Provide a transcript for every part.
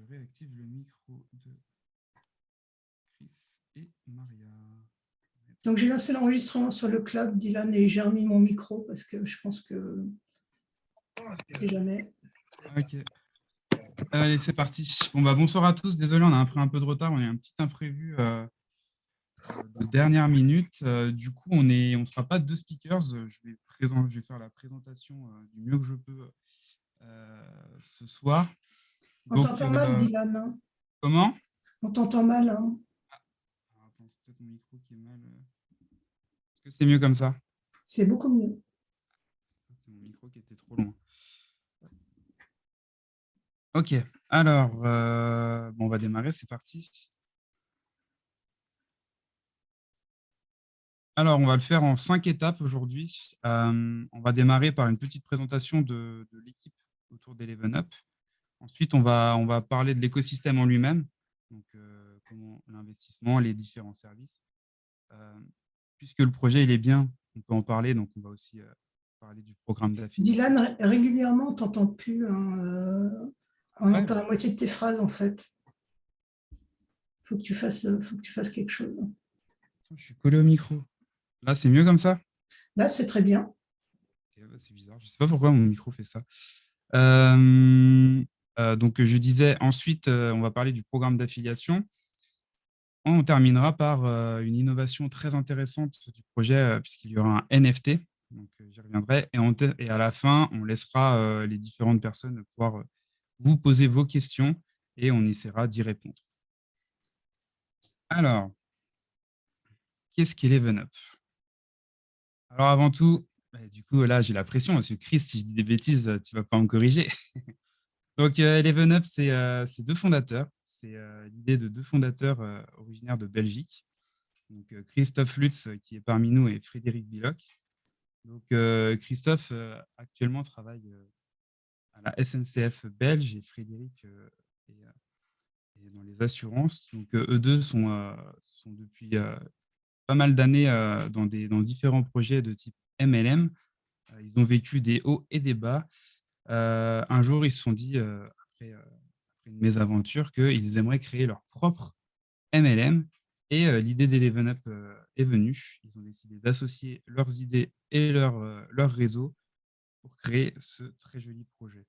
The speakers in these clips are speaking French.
réactive le micro de Chris et Maria. Donc, j'ai lancé l'enregistrement sur le cloud, Dylan, et j'ai remis mon micro parce que je pense que c'est jamais. Ok. Allez, c'est parti. Bon, bah, bonsoir à tous. Désolé, on a pris un peu de retard. On a eu un petit imprévu de dernière minute. Du coup, on ne sera pas deux speakers. Je vais faire la présentation du mieux que je peux ce soir. On Donc, t'entend mal, Dylan. Hein. comment? On t'entend mal. Hein. Alors, attends, c'est peut-être mon micro qui est mal. Est-ce que c'est mieux comme ça? C'est beaucoup mieux. C'est mon micro qui était trop loin. Ok, alors, bon, on va démarrer, c'est parti. Alors, on va le faire en 5 étapes aujourd'hui. On va démarrer par une petite présentation de l'équipe autour d'Eleven Up. Ensuite, on va parler de l'écosystème en lui-même, donc comment l'investissement, les différents services. Puisque le projet il est bien, on peut en parler, donc on va aussi parler du programme d'affiliation. Dylan, régulièrement, on t'entend plus. Hein, Ah on ouais, entend la moitié de tes phrases, en fait. Faut que tu fasses quelque chose. je suis collé au micro. Là, c'est mieux comme ça? Là, c'est très bien. Ok, bah, c'est bizarre, je ne sais pas pourquoi mon micro fait ça. Donc, je disais, ensuite, on va parler du programme d'affiliation. On terminera par une innovation très intéressante du projet, puisqu'il y aura un NFT. Donc, j'y reviendrai. Et à la fin, on laissera les différentes personnes pouvoir vous poser vos questions et on essaiera d'y répondre. Alors, qu'est-ce qu'Eleven Up? Alors, avant tout, du coup, là, j'ai la pression, parce que Chris, si je dis des bêtises, tu ne vas pas me corriger. Donc, Eleven Up, c'est deux fondateurs. C'est l'idée de deux fondateurs originaires de Belgique. Donc, Christophe Lutz, qui est parmi nous, et Frédéric Billoc. Donc, Christophe, actuellement, travaille à la SNCF belge et Frédéric est dans les assurances. Donc, eux deux sont depuis pas mal d'années dans différents projets de type MLM. Ils ont vécu des hauts et des bas. Un jour, ils se sont dit, après une mésaventure, qu'ils aimeraient créer leur propre MLM. Et l'idée d'Eleven Up est venue. Ils ont décidé d'associer leurs idées et leur réseau pour créer ce très joli projet.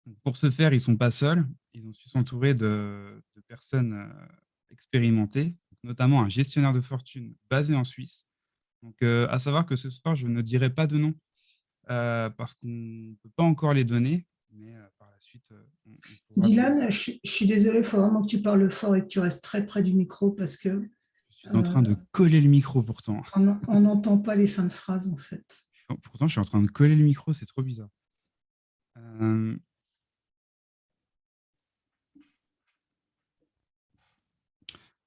Donc, pour ce faire, ils ne sont pas seuls. Ils ont su s'entourer de personnes expérimentées, notamment un gestionnaire de fortune basé en Suisse. Donc, à savoir que ce soir, je ne dirai pas de nom parce qu'on ne peut pas encore les donner, mais par la suite, on pourra Dylan, je suis désolée, il faut vraiment que tu parles fort et que tu restes très près du micro parce que Je suis en train de coller le micro pourtant. on n'entend pas les fins de phrases, en fait. Pourtant, je suis en train de coller le micro, c'est trop bizarre.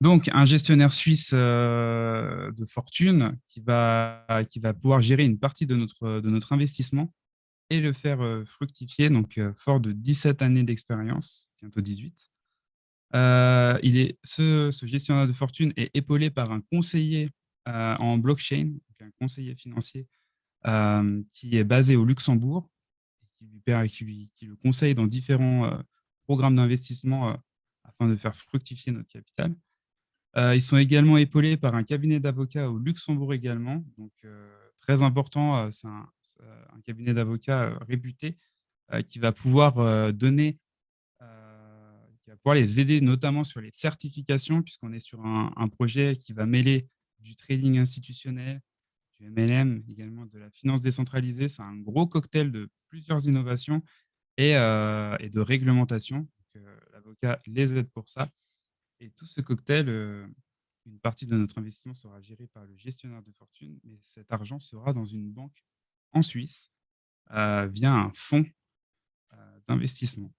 Donc, un gestionnaire suisse de fortune qui va pouvoir gérer une partie de notre investissement et le faire fructifier, donc fort de 17 années d'expérience, bientôt 18. Ce gestionnaire de fortune est épaulé par un conseiller en blockchain, donc un conseiller financier qui est basé au Luxembourg, qui le conseille dans différents programmes d'investissement afin de faire fructifier notre capital. Ils sont également épaulés par un cabinet d'avocats au Luxembourg également. Donc, très important, c'est un cabinet d'avocats réputé qui va pouvoir qui va pouvoir les aider notamment sur les certifications, puisqu'on est sur un projet qui va mêler du trading institutionnel, du MLM, également de la finance décentralisée. C'est un gros cocktail de plusieurs innovations et de réglementation. Donc, l'avocat les aide pour ça. Et tout ce cocktail, une partie de notre investissement sera gérée par le gestionnaire de fortune, mais cet argent sera dans une banque en Suisse via un fonds d'investissement.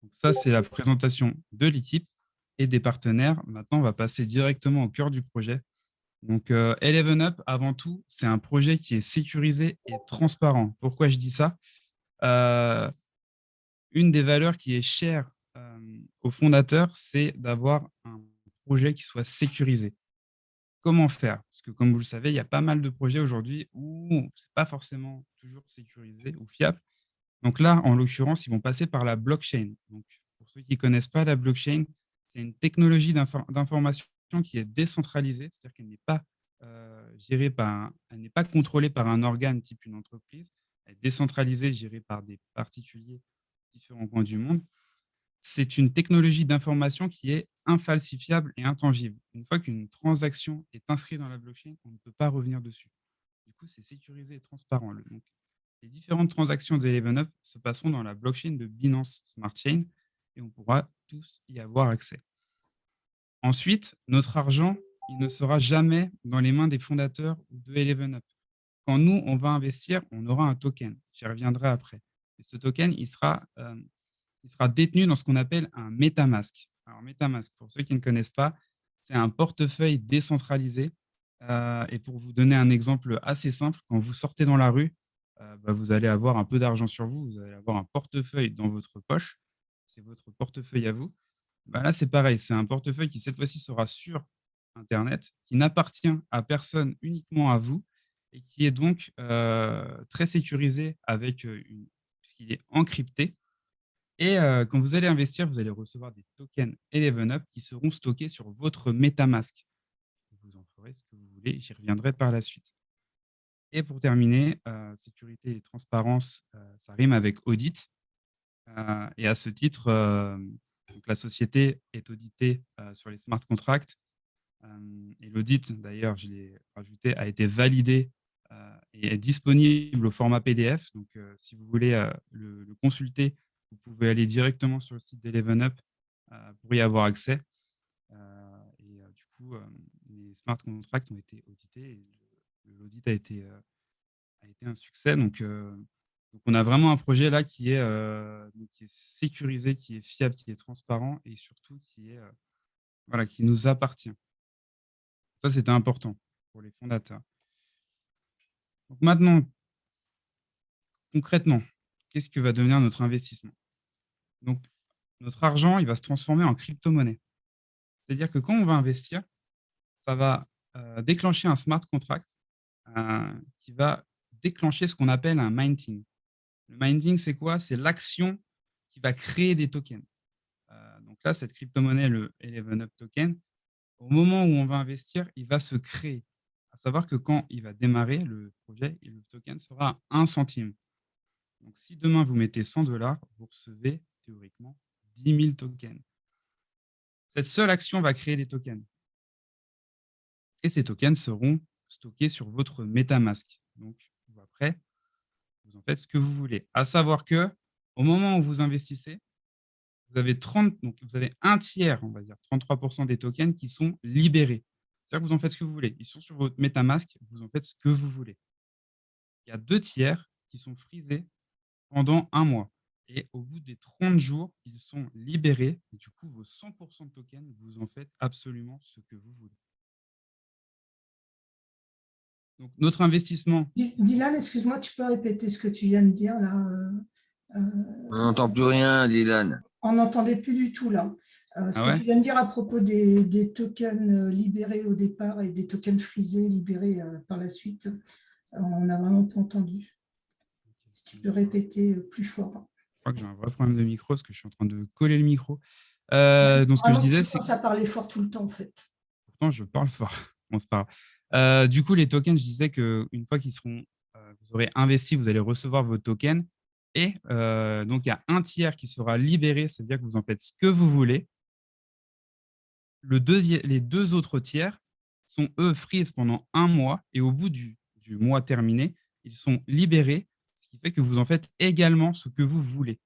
Donc ça, c'est la présentation de l'équipe et des partenaires. Maintenant, on va passer directement au cœur du projet. Donc, Eleven Up, avant tout, c'est un projet qui est sécurisé et transparent. Pourquoi je dis ça? Euh, une des valeurs qui est chère aux fondateurs, c'est d'avoir un projet qui soit sécurisé. Comment faire? Parce que comme vous le savez, il y a pas mal de projets aujourd'hui où ce n'est pas forcément toujours sécurisé ou fiable. Donc là, en l'occurrence, ils vont passer par la blockchain. Donc, pour ceux qui ne connaissent pas la blockchain, c'est une technologie d'information qui est décentralisée, c'est-à-dire qu'elle n'est pas gérée elle n'est pas contrôlée par un organe type une entreprise, elle est décentralisée, gérée par des particuliers de différents coins du monde. C'est une technologie d'information qui est infalsifiable et intangible. Une fois qu'une transaction est inscrite dans la blockchain, on ne peut pas revenir dessus. Du coup, c'est sécurisé et transparent. Donc, les différentes transactions d'Eleven se passeront dans la blockchain de Binance Smart Chain et on pourra tous y avoir accès. Ensuite, notre argent, il ne sera jamais dans les mains des fondateurs de Eleven. Quand nous, on va investir, on aura un token. J'y reviendrai après. Et ce token, il sera détenu dans ce qu'on appelle un MetaMask. Alors, MetaMask, pour ceux qui ne connaissent pas, c'est un portefeuille décentralisé. Et pour vous donner un exemple assez simple, quand vous sortez dans la rue, vous allez avoir un peu d'argent sur vous, vous allez avoir un portefeuille dans votre poche, c'est votre portefeuille à vous. Là, c'est pareil, c'est un portefeuille qui, cette fois-ci, sera sur Internet, qui n'appartient à personne, uniquement à vous, et qui est donc très sécurisé puisqu'il est encrypté. Et quand vous allez investir, vous allez recevoir des tokens Eleven qui seront stockés sur votre MetaMask. Vous en ferez ce que vous voulez, j'y reviendrai par la suite. Et pour terminer, sécurité et transparence, ça rime avec audit. Et à ce titre, donc la société est auditée sur les smart contracts. Et l'audit, d'ailleurs, je l'ai rajouté, a été validé et est disponible au format PDF. Donc, si vous voulez le consulter, vous pouvez aller directement sur le site d'ElevenUp pour y avoir accès. Du coup, les smart contracts ont été audités et l'audit a été un succès. Donc, on a vraiment un projet là qui est sécurisé, qui est fiable, qui est transparent et surtout qui nous appartient. Ça, c'était important pour les fondateurs. Donc maintenant, concrètement, qu'est-ce que va devenir notre investissement? Donc, notre argent, il va se transformer en crypto-monnaie. C'est-à-dire que quand on va investir, ça va déclencher un smart contract qui va déclencher ce qu'on appelle un minting. Le minting, c'est quoi? C'est l'action qui va créer des tokens. Donc là, cette crypto-monnaie, le Eleven Up Token, au moment où on va investir, il va se créer. À savoir que quand il va démarrer, le projet, le token sera à 1 centime. Donc, si demain, vous mettez 100 $, vous recevez théoriquement 10 000 tokens. Cette seule action va créer des tokens. Et ces tokens seront stockés sur votre MetaMask. Donc, après, vous en faites ce que vous voulez. À savoir que au moment où vous investissez, vous avez un tiers, on va dire 33% des tokens qui sont libérés. C'est-à-dire que vous en faites ce que vous voulez. Ils sont sur votre MetaMask, vous en faites ce que vous voulez. Il y a 2 tiers qui sont frisés pendant 1 mois. Et au bout des 30 jours, ils sont libérés. Et du coup, vos 100% de tokens, vous en faites absolument ce que vous voulez. Donc, notre investissement. Dylan, excuse-moi, tu peux répéter ce que tu viens de dire là On n'entend plus rien, Dylan. On n'entendait plus du tout là. Ce que tu viens de dire à propos des tokens libérés au départ et des tokens frisés libérés par la suite, on n'a vraiment pas entendu. Si tu peux répéter plus fort. Je crois que j'ai un vrai problème de micro parce que je suis en train de coller le micro. Donc, ce que je disais, c'est que ça parlait fort tout le temps en fait. Pourtant, je parle fort. Bon, c'est pas grave. Du coup, les tokens, je disais qu'une fois qu'ils seront, vous aurez investi, vous allez recevoir vos tokens. Et donc, il y a un tiers qui sera libéré, c'est-à-dire que vous en faites ce que vous voulez. Les 2 autres tiers sont, eux, freeze pendant 1 mois. Et au bout du mois terminé, ils sont libérés, ce qui fait que vous en faites également ce que vous voulez.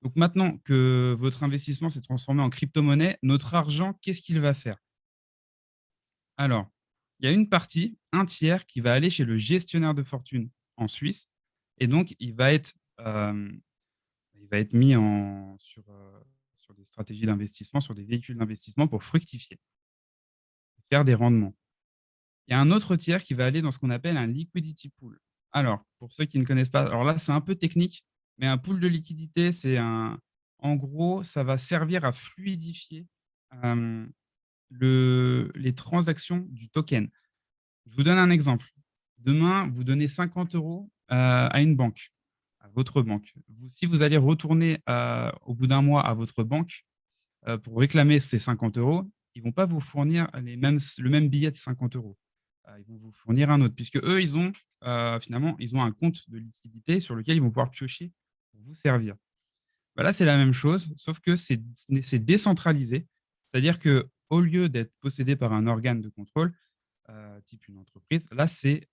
Donc, maintenant que votre investissement s'est transformé en crypto-monnaie, notre argent, qu'est-ce qu'il va faire? Alors, il y a une partie, un tiers, qui va aller chez le gestionnaire de fortune en Suisse. Et donc, il va être mis sur des stratégies d'investissement, sur des véhicules d'investissement pour fructifier, faire des rendements. Il y a un autre tiers qui va aller dans ce qu'on appelle un liquidity pool. Alors, pour ceux qui ne connaissent pas, alors là, c'est un peu technique, mais un pool de liquidité, en gros, ça va servir à fluidifier les transactions du token. Je vous donne un exemple. Demain, vous donnez 50 € à une banque, à votre banque. Si vous allez retourner au bout d'un mois à votre banque pour réclamer ces 50 euros, ils ne vont pas vous fournir le même billet de 50 euros. Ils vont vous fournir un autre, puisque eux, finalement, ils ont un compte de liquidité sur lequel ils vont pouvoir piocher pour vous servir. Bah là, c'est la même chose, sauf que c'est décentralisé. C'est-à-dire qu'au lieu d'être possédé par un organe de contrôle, type une entreprise, là, c'est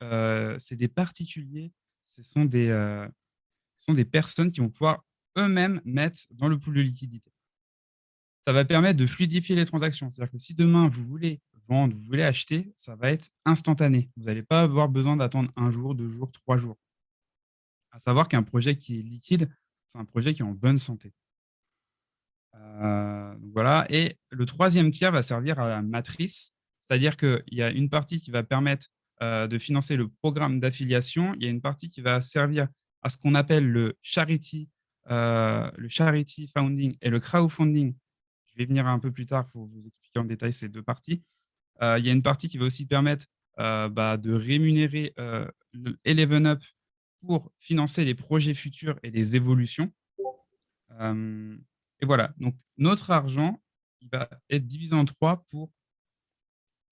des particuliers, ce sont des personnes qui vont pouvoir eux-mêmes mettre dans le pool de liquidité. Ça va permettre de fluidifier les transactions. C'est-à-dire que si demain, vous voulez vendre, vous voulez acheter, ça va être instantané. Vous n'allez pas avoir besoin d'attendre 1 jour, 2 jours, 3 jours. À savoir qu'un projet qui est liquide, c'est un projet qui est en bonne santé. Donc voilà. Et le troisième tiers va servir à la matrice, c'est-à-dire qu'il y a une partie qui va permettre de financer le programme d'affiliation. Il y a une partie qui va servir à ce qu'on appelle le charity founding et le crowdfunding. Je vais venir un peu plus tard pour vous expliquer en détail ces deux parties. Il y a une partie qui va aussi permettre de rémunérer Eleven Up pour financer les projets futurs et les évolutions. Et voilà, donc notre argent, il va être divisé en 3 pour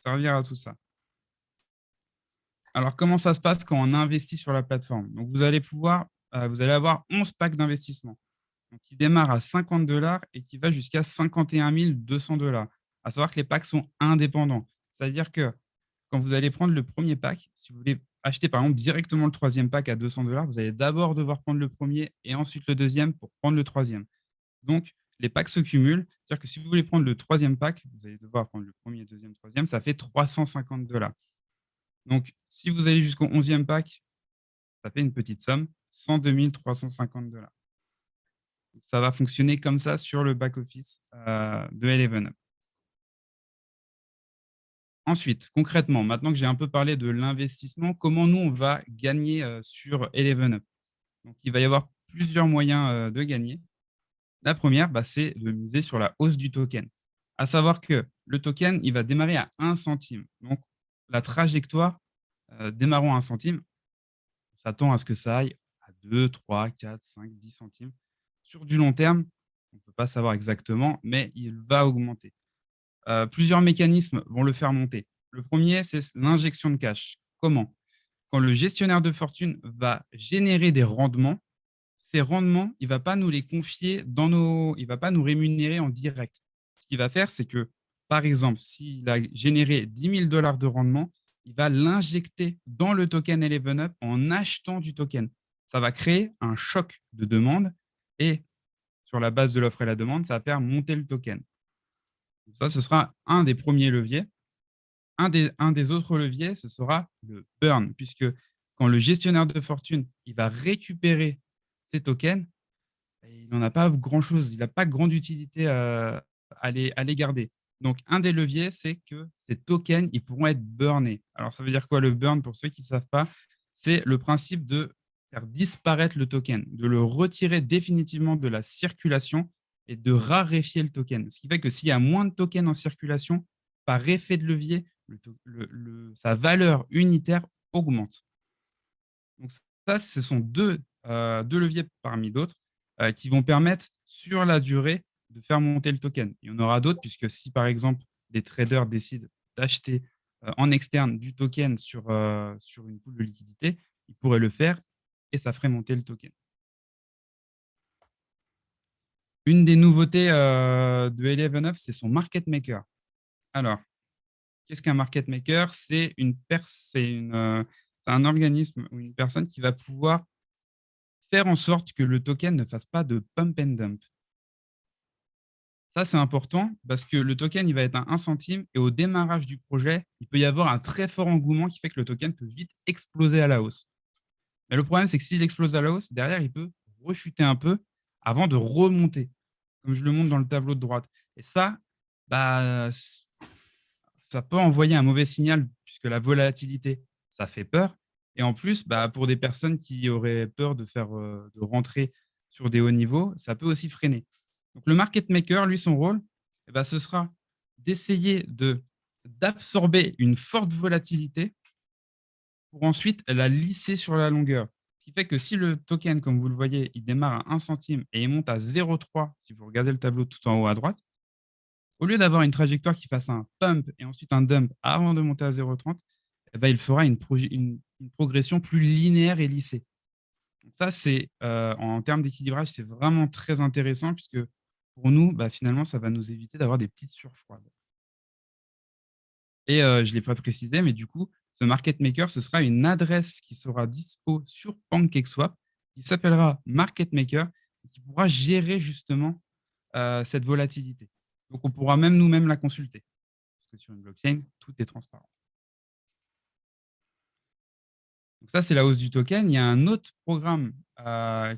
servir à tout ça. Alors, comment ça se passe quand on investit sur la plateforme? Donc, vous allez avoir 11 packs d'investissement, qui démarrent à 50 $ et qui va jusqu'à 51 200 $. À savoir que les packs sont indépendants. C'est-à-dire que quand vous allez prendre le premier pack, si vous voulez acheter par exemple directement le troisième pack à 200 $, vous allez d'abord devoir prendre le premier et ensuite le deuxième pour prendre le troisième. Donc, les packs se cumulent. C'est-à-dire que si vous voulez prendre le troisième pack, vous allez devoir prendre le premier, deuxième, troisième, ça fait 350 $. Donc, si vous allez jusqu'au 11e pack, ça fait une petite somme, 102 350 $. Donc, ça va fonctionner comme ça sur le back-office de Eleven Up. Ensuite, concrètement, maintenant que j'ai un peu parlé de l'investissement, comment nous, on va gagner sur Eleven Up? Donc, il va y avoir plusieurs moyens de gagner. La première, c'est de miser sur la hausse du token. À savoir que le token, il va démarrer à 1 centime. Donc, la trajectoire, démarrant à 1 centime, on s'attend à ce que ça aille à 2, 3, 4, 5, 10 centimes. Sur du long terme, on ne peut pas savoir exactement, mais il va augmenter. Plusieurs mécanismes vont le faire monter. Le premier, c'est l'injection de cash. Comment? Quand le gestionnaire de fortune va générer des rendements, ces rendements, il ne va pas nous les confier il ne va pas nous rémunérer en direct. Ce qu'il va faire, c'est que, par exemple, s'il a généré 10 000 $ de rendement, il va l'injecter dans le token Eleven Up en achetant du token. Ça va créer un choc de demande et sur la base de l'offre et la demande, ça va faire monter le token. Donc ça, ce sera un des premiers leviers. Un des autres leviers, ce sera le burn, puisque quand le gestionnaire de fortune il va récupérer ces tokens, il n'en a pas grand-chose, il n'a pas grande utilité à les garder. Donc, un des leviers, c'est que ces tokens, ils pourront être burnés. Alors, ça veut dire quoi le burn? Pour ceux qui ne savent pas, c'est le principe de faire disparaître le token, de le retirer définitivement de la circulation et de raréfier le token. Ce qui fait que s'il y a moins de tokens en circulation, par effet de levier, sa valeur unitaire augmente. Donc ça, ce sont deux leviers parmi d'autres qui vont permettre sur la durée de faire monter le token. Il y en aura d'autres, puisque si par exemple des traders décident d'acheter en externe du token sur une pool de liquidité, ils pourraient le faire et ça ferait monter le token. Une des nouveautés de Eleven Up, c'est son market maker. Alors, qu'est-ce qu'un market maker? C'est un organisme ou une personne qui va pouvoir faire en sorte que le token ne fasse pas de pump and dump. Ça, c'est important parce que le token, il va être à 1 centime et au démarrage du projet, il peut y avoir un très fort engouement qui fait que le token peut vite exploser à la hausse. Mais le problème, c'est que s'il explose à la hausse, derrière, il peut rechuter un peu avant de remonter, comme je le montre dans le tableau de droite. Et ça, ça peut envoyer un mauvais signal puisque la volatilité, ça fait peur. Et en plus, pour des personnes qui auraient peur de rentrer sur des hauts niveaux, ça peut aussi freiner. Donc, le market maker, lui, son rôle, ce sera d'essayer d'absorber une forte volatilité pour ensuite la lisser sur la longueur. Ce qui fait que si le token, comme vous le voyez, il démarre à 1 centime et il monte à 0,3, si vous regardez le tableau tout en haut à droite, au lieu d'avoir une trajectoire qui fasse un pump et ensuite un dump avant de monter à 0,30, eh ben, il fera une progression plus linéaire et lissée. Donc ça, c'est en termes d'équilibrage, c'est vraiment très intéressant puisque pour nous, bah, finalement, ça va nous éviter d'avoir des petites surfroides. Et je ne l'ai pas précisé, mais du coup, ce market maker, ce sera une adresse qui sera dispo sur PancakeSwap, qui s'appellera market maker et qui pourra gérer justement cette volatilité. Donc, on pourra même nous-mêmes la consulter. Parce que sur une blockchain, tout est transparent. Donc ça, c'est la hausse du token. Il y a un autre programme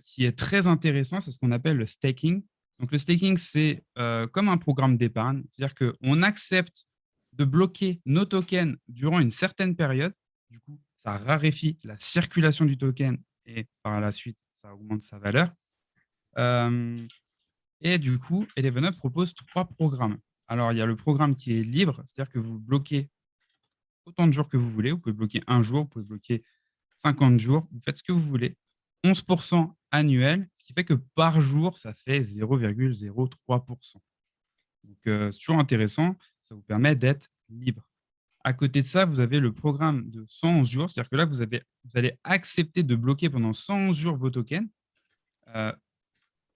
qui est très intéressant, c'est ce qu'on appelle le staking. Donc le staking, c'est comme un programme d'épargne, c'est-à-dire qu'on accepte de bloquer nos tokens durant une certaine période. Du coup, ça raréfie la circulation du token et par la suite, ça augmente sa valeur. Et du coup, Eleven propose 3 programmes. Alors, il y a le programme qui est libre, c'est-à-dire que vous bloquez autant de jours que vous voulez. Vous pouvez bloquer un jour, vous pouvez bloquer 50 jours, vous faites ce que vous voulez. 11% annuel, ce qui fait que par jour, ça fait 0,03%. Donc, c'est toujours intéressant. Ça vous permet d'être libre. À côté de ça, vous avez le programme de 111 jours. C'est-à-dire que là, vous allez accepter de bloquer pendant 111 jours vos tokens.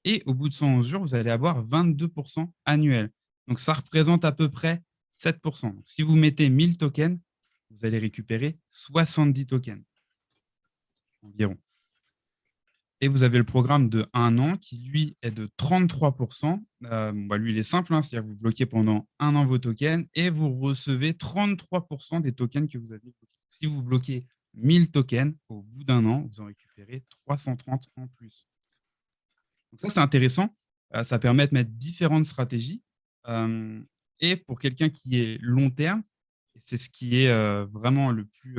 Et au bout de 111 jours, vous allez avoir 22% annuel. Donc, ça représente à peu près 7%. Donc, si vous mettez 1000 tokens, vous allez récupérer 70 tokens environ. Et vous avez le programme de 1 an qui, lui, est de 33%. Lui, il est simple, hein, c'est-à-dire que vous bloquez pendant 1 an vos tokens et vous recevez 33% des tokens que vous avez bloqués. Si vous bloquez 1000 tokens, au bout d'1 an, vous en récupérez 330 en plus. Donc ça, c'est intéressant. Ça permet de mettre différentes stratégies. Et pour quelqu'un qui est long terme, et c'est ce qui est vraiment le plus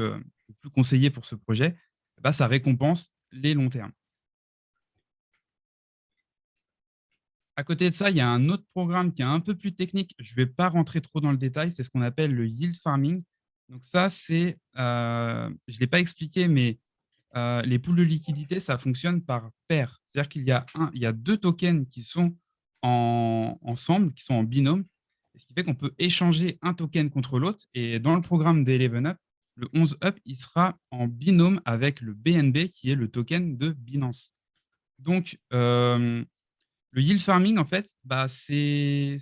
conseillé pour ce projet, bah, ça récompense les longs termes. À côté de ça, il y a un autre programme qui est un peu plus technique. Je ne vais pas rentrer trop dans le détail. C'est ce qu'on appelle le yield farming. Donc ça, c'est, je ne l'ai pas expliqué, mais les poules de liquidité, ça fonctionne par paire. C'est-à-dire qu'il y a 2 tokens qui sont ensemble, qui sont en binôme, ce qui fait qu'on peut échanger un token contre l'autre. Et dans le programme d'Eleven Up, le 11 Up, il sera en binôme avec le BNB, qui est le token de Binance. Donc, le yield farming, en fait, bah, c'est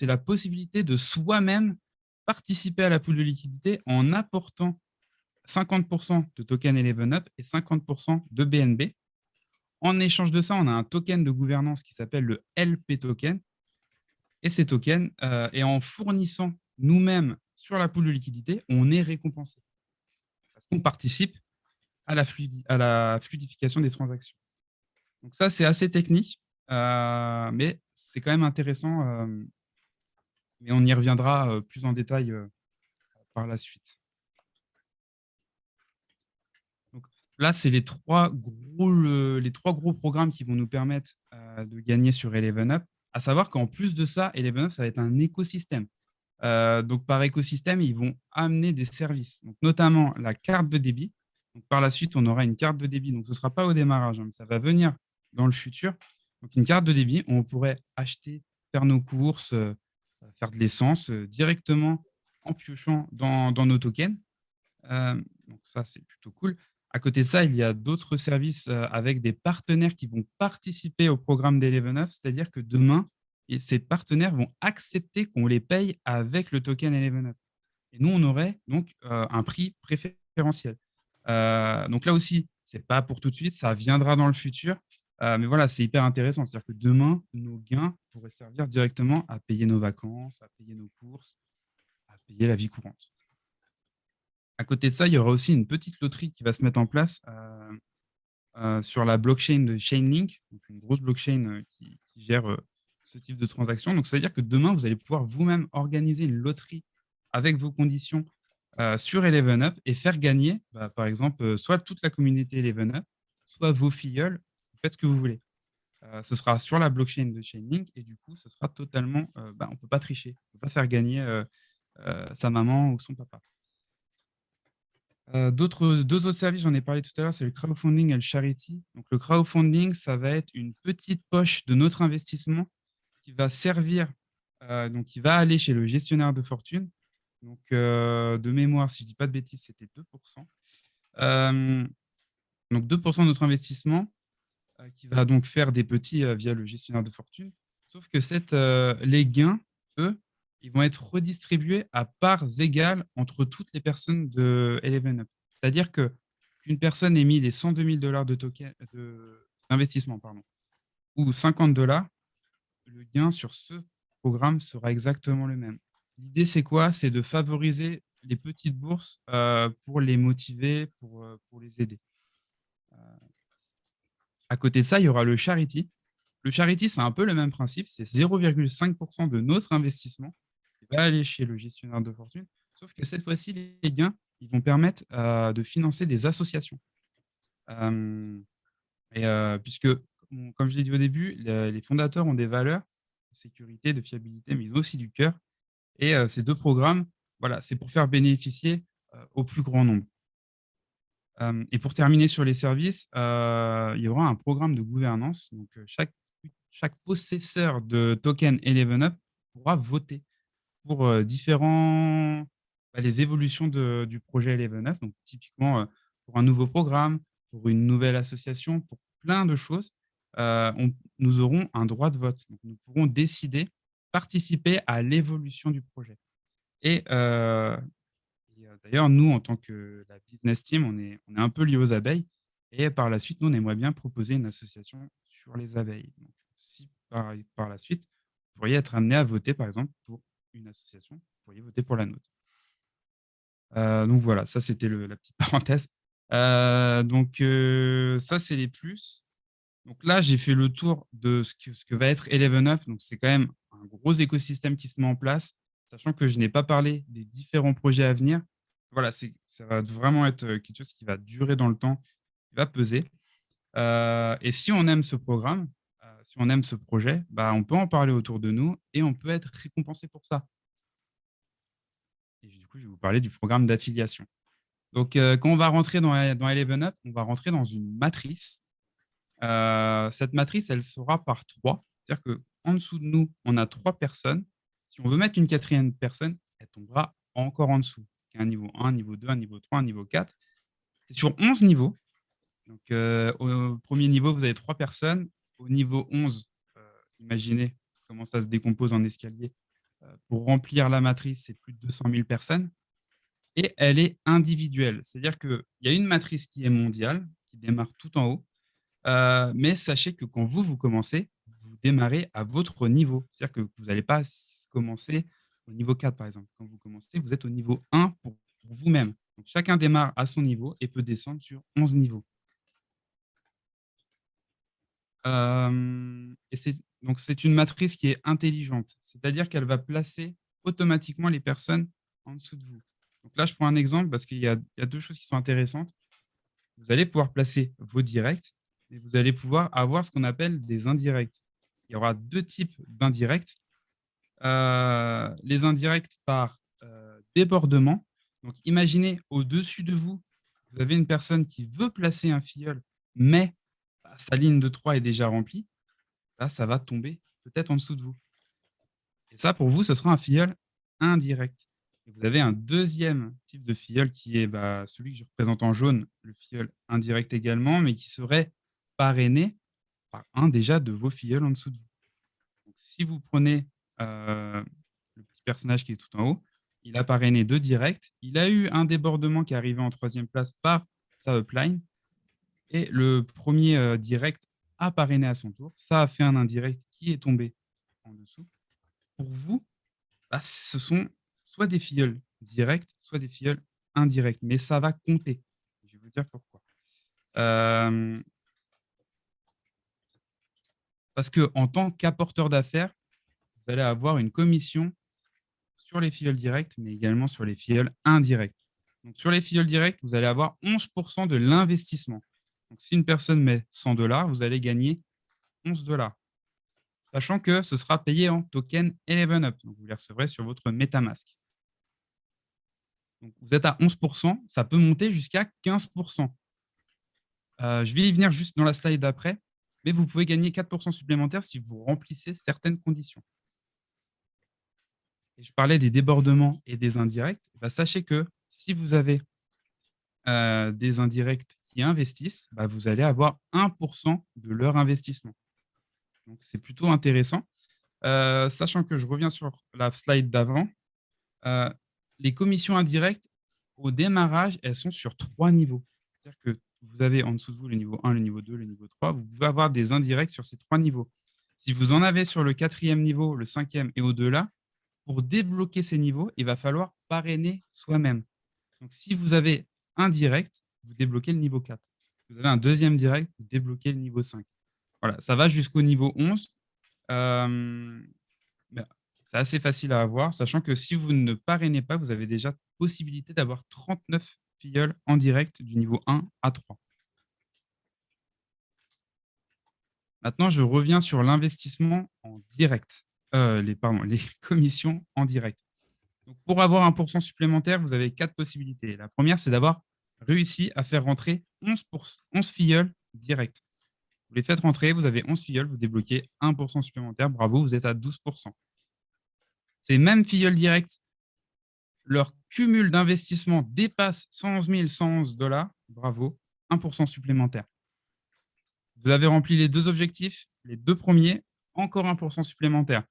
la possibilité de soi-même participer à la pool de liquidité en apportant 50% de token Eleven Up et 50% de BNB. En échange de ça, on a un token de gouvernance qui s'appelle le LP token. Et ces tokens, et en fournissant nous-mêmes sur la pool de liquidité, on est récompensé. Parce qu'on participe à la fluidification des transactions. Donc ça, c'est assez technique, mais c'est quand même intéressant. Mais on y reviendra plus en détail par la suite. Donc là, c'est les trois gros programmes qui vont nous permettre de gagner sur Eleven Up. À savoir qu'en plus de ça, Eleven Up, ça va être un écosystème. Donc par écosystème, ils vont amener des services, donc notamment la carte de débit. Donc par la suite, on aura une carte de débit. Donc ce ne sera pas au démarrage, hein, mais ça va venir dans le futur. Donc une carte de débit, on pourrait acheter, faire nos courses, faire de l'essence directement en piochant dans nos tokens. Donc ça, c'est plutôt cool. À côté de ça, il y a d'autres services avec des partenaires qui vont participer au programme d'Eleven Up, c'est-à-dire que demain, ces partenaires vont accepter qu'on les paye avec le token Eleven Up. Et nous, on aurait donc un prix préférentiel. Donc là aussi, ce n'est pas pour tout de suite, ça viendra dans le futur. Mais voilà, c'est hyper intéressant. C'est-à-dire que demain, nos gains pourraient servir directement à payer nos vacances, à payer nos courses, à payer la vie courante. À côté de ça, il y aura aussi une petite loterie qui va se mettre en place sur la blockchain de Chainlink, donc une grosse blockchain qui gère ce type de transaction. Donc, c'est-à-dire que demain, vous allez pouvoir vous-même organiser une loterie avec vos conditions sur Eleven Up et faire gagner, par exemple, soit toute la communauté Eleven Up, soit vos filleuls. Vous faites ce que vous voulez. Ce sera sur la blockchain de Chainlink et du coup, ce sera totalement, on ne peut pas tricher, on ne peut pas faire gagner sa maman ou son papa. Deux autres services, j'en ai parlé tout à l'heure, c'est le crowdfunding et le charity. Donc, le crowdfunding, ça va être une petite poche de notre investissement qui va servir, donc qui va aller chez le gestionnaire de fortune. Donc, de mémoire, si je ne dis pas de bêtises, c'était 2%. Donc, 2% de notre investissement qui va donc faire des petits via le gestionnaire de fortune. Sauf que les gains, eux, ils vont être redistribués à parts égales entre toutes les personnes de Eleven Up. C'est-à-dire qu'une personne ait mis les 102 000 $ d'investissement, ou 50 $, le gain sur ce programme sera exactement le même. L'idée, c'est quoi? C'est de favoriser les petites bourses pour les motiver, pour les aider. À côté de ça, il y aura le charity. Le charity, c'est un peu le même principe. C'est 0,5% de notre investissement qui va aller chez le gestionnaire de fortune. Sauf que cette fois-ci, les gains, ils vont permettre de financer des associations. Puisque, comme je l'ai dit au début, les fondateurs ont des valeurs de sécurité, de fiabilité, mais ils ont aussi du cœur. Et ces deux programmes, voilà, c'est pour faire bénéficier au plus grand nombre. Et pour terminer sur les services, il y aura un programme de gouvernance. Donc, chaque possesseur de token Eleven Up pourra voter pour les évolutions du projet Eleven Up. Donc, typiquement, pour un nouveau programme, pour une nouvelle association, pour plein de choses, nous aurons un droit de vote. Donc, nous pourrons décider, participer à l'évolution du projet. Et d'ailleurs, nous, en tant que la business team, on est un peu liés aux abeilles. Et par la suite, nous, on aimerait bien proposer une association sur les abeilles. Donc, si par la suite, vous pourriez être amené à voter, par exemple, pour une association, vous pourriez voter pour la nôtre. Donc voilà, ça, c'était la petite parenthèse. Ça, c'est les plus. Donc là, j'ai fait le tour de ce que va être Eleven Up. Donc, c'est quand même un gros écosystème qui se met en place, sachant que je n'ai pas parlé des différents projets à venir. Voilà, ça va vraiment être quelque chose qui va durer dans le temps, qui va peser. Et si on aime ce programme, si on aime ce projet, bah, on peut en parler autour de nous et on peut être récompensé pour ça. Et du coup, je vais vous parler du programme d'affiliation. Donc, quand on va rentrer dans Eleven Up, on va rentrer dans une matrice. Cette matrice, elle sera par 3. C'est-à-dire qu'en dessous de nous, on a 3 personnes. Si on veut mettre une quatrième personne, elle tombera encore en dessous. Un niveau 1, un niveau 2, un niveau 3, un niveau 4. C'est sur 11 niveaux. Donc, au premier niveau, vous avez 3 personnes. Au niveau 11, imaginez comment ça se décompose en escalier. Pour remplir la matrice, c'est plus de 200 000 personnes. Et elle est individuelle. C'est-à-dire qu'il y a une matrice qui est mondiale, qui démarre tout en haut. Mais sachez que quand vous commencez, vous démarrez à votre niveau. C'est-à-dire que vous n'allez pas commencer au niveau 4, par exemple. Quand vous commencez, vous êtes au niveau 1 pour vous-même. Donc, chacun démarre à son niveau et peut descendre sur 11 niveaux. Donc, c'est une matrice qui est intelligente. C'est-à-dire qu'elle va placer automatiquement les personnes en dessous de vous. Donc là, je prends un exemple parce qu'il y a deux choses qui sont intéressantes. Vous allez pouvoir placer vos directs et vous allez pouvoir avoir ce qu'on appelle des indirects. Il y aura 2 types d'indirects. Les indirects par débordement. Donc, imaginez au-dessus de vous, vous avez une personne qui veut placer un filleul, mais sa ligne de 3 est déjà remplie. Là, ça va tomber peut-être en dessous de vous. Et ça, pour vous, ce sera un filleul indirect. Et vous avez un deuxième type de filleul qui est celui que je représente en jaune, le filleul indirect également, mais qui serait parrainé par un déjà de vos filleuls en dessous de vous. Donc, si vous prenez le petit personnage qui est tout en haut, il a parrainé 2 directs. Il a eu un débordement qui est arrivé en 3e place par sa upline. Et le premier direct a parrainé à son tour. Ça a fait un indirect qui est tombé en dessous. Pour vous, ce sont soit des filleuls directs, soit des filleuls indirects. Mais ça va compter. Je vais vous dire pourquoi. Parce qu'en tant qu'apporteur d'affaires, vous allez avoir une commission sur les filleuls directs, mais également sur les filleuls indirects. Donc, sur les filleuls directs, vous allez avoir 11% de l'investissement. Donc, si une personne met 100 $, vous allez gagner 11 $. Sachant que ce sera payé en token Eleven Up. Donc, vous les recevrez sur votre MetaMask. Donc, vous êtes à 11%, ça peut monter jusqu'à 15%. Je vais y venir juste dans la slide d'après, mais vous pouvez gagner 4% supplémentaires si vous remplissez certaines conditions. Et je parlais des débordements et des indirects. Sachez que si vous avez des indirects qui investissent, vous allez avoir 1% de leur investissement. Donc, c'est plutôt intéressant. Sachant que je reviens sur la slide d'avant, les commissions indirectes, au démarrage, elles sont sur 3 niveaux. C'est-à-dire que vous avez en dessous de vous le niveau 1, le niveau 2, le niveau 3. Vous pouvez avoir des indirects sur ces 3 niveaux. Si vous en avez sur le 4e niveau, le 5e et au-delà, pour débloquer ces niveaux, il va falloir parrainer soi-même. Donc, si vous avez un direct, vous débloquez le niveau 4. Si vous avez un deuxième direct, vous débloquez le niveau 5. Voilà, ça va jusqu'au niveau 11. C'est assez facile à avoir, sachant que si vous ne parrainez pas, vous avez déjà possibilité d'avoir 39 filleuls en direct du niveau 1 à 3. Maintenant, je reviens sur l'investissement en direct, les commissions en direct. Donc, pour avoir 1% supplémentaire, vous avez 4 possibilités. La première, c'est d'avoir réussi à faire rentrer 11 filleuls directs. Vous les faites rentrer, vous avez 11 filleuls, vous débloquez 1% supplémentaire. Bravo, vous êtes à 12%. Ces mêmes filleuls directs, leur cumul d'investissement dépasse 111 111 $. Bravo, 1% supplémentaire. Vous avez rempli les 2 objectifs, les 2 premiers, encore 1% supplémentaire.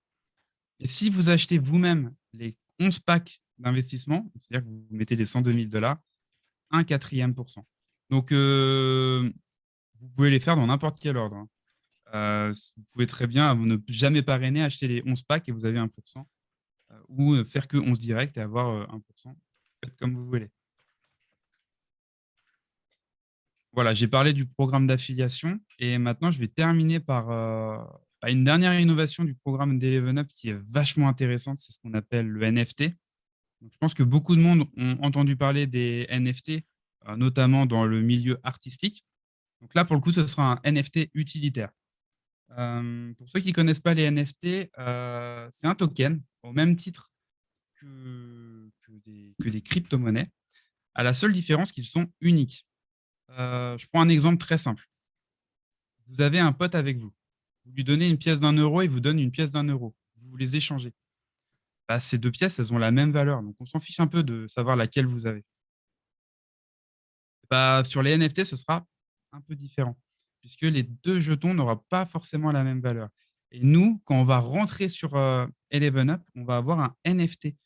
Et si vous achetez vous-même les 11 packs d'investissement, c'est-à-dire que vous mettez les 102 000 $, un 4e %. Donc, vous pouvez les faire dans n'importe quel ordre. Vous pouvez très bien ne jamais parrainer, acheter les 11 packs et vous avez 1%. Ou faire que 11 directs et avoir 1%. Faites comme vous voulez. Voilà, j'ai parlé du programme d'affiliation et maintenant, je vais terminer par une dernière innovation du programme d'Eleven Up qui est vachement intéressante. C'est ce qu'on appelle le NFT. Donc, je pense que beaucoup de monde ont entendu parler des NFT, notamment dans le milieu artistique. Donc là, pour le coup, ce sera un NFT utilitaire. Pour ceux qui ne connaissent pas les NFT, c'est un token au même titre que des crypto-monnaies, à la seule différence qu'ils sont uniques. Je prends un exemple très simple. Vous avez un pote avec vous. Vous lui donnez une pièce d'1 €, il vous donne une pièce d'1 €. Vous les échangez. Ces 2 pièces, elles ont la même valeur. Donc, on s'en fiche un peu de savoir laquelle vous avez. Sur les NFT, ce sera un peu différent, puisque les 2 jetons n'auront pas forcément la même valeur. Et nous, quand on va rentrer sur Eleven Up, on va avoir un NFT.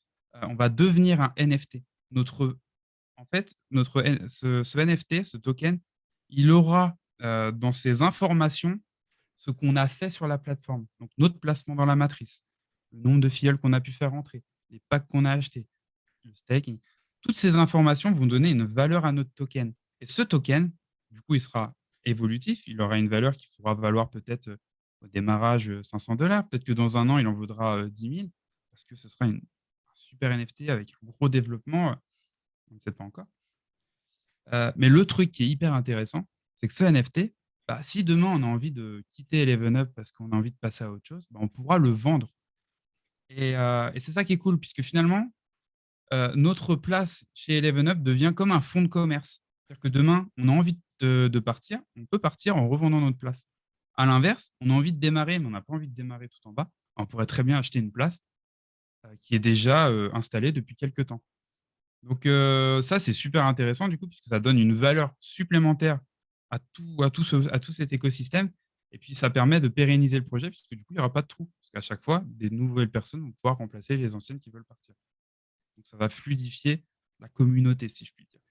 On va devenir un NFT. Ce NFT, ce token, il aura dans ses informations ce qu'on a fait sur la plateforme. Donc, notre placement dans la matrice, le nombre de filleuls qu'on a pu faire rentrer, les packs qu'on a achetés, le staking. Toutes ces informations vont donner une valeur à notre token. Et ce token, du coup, il sera évolutif. Il aura une valeur qui pourra valoir peut-être au démarrage 500 $. Peut-être que dans un an, il en vaudra 10 000 parce que ce sera un super NFT avec un gros développement. On ne sait pas encore. Mais le truc qui est hyper intéressant, c'est que ce NFT, si demain on a envie de quitter Eleven Up parce qu'on a envie de passer à autre chose, on pourra le vendre. Et c'est ça qui est cool, puisque finalement, notre place chez Eleven Up devient comme un fonds de commerce. C'est-à-dire que demain, on a envie de partir, on peut partir en revendant notre place. À l'inverse, on a envie de démarrer, mais on n'a pas envie de démarrer tout en bas. On pourrait très bien acheter une place qui est déjà installée depuis quelques temps. Donc ça, c'est super intéressant du coup, puisque ça donne une valeur supplémentaire à tout cet écosystème. Et puis, ça permet de pérenniser le projet, puisque du coup, il n'y aura pas de trou. Parce qu'à chaque fois, des nouvelles personnes vont pouvoir remplacer les anciennes qui veulent partir. Donc, ça va fluidifier la communauté, si je puis dire.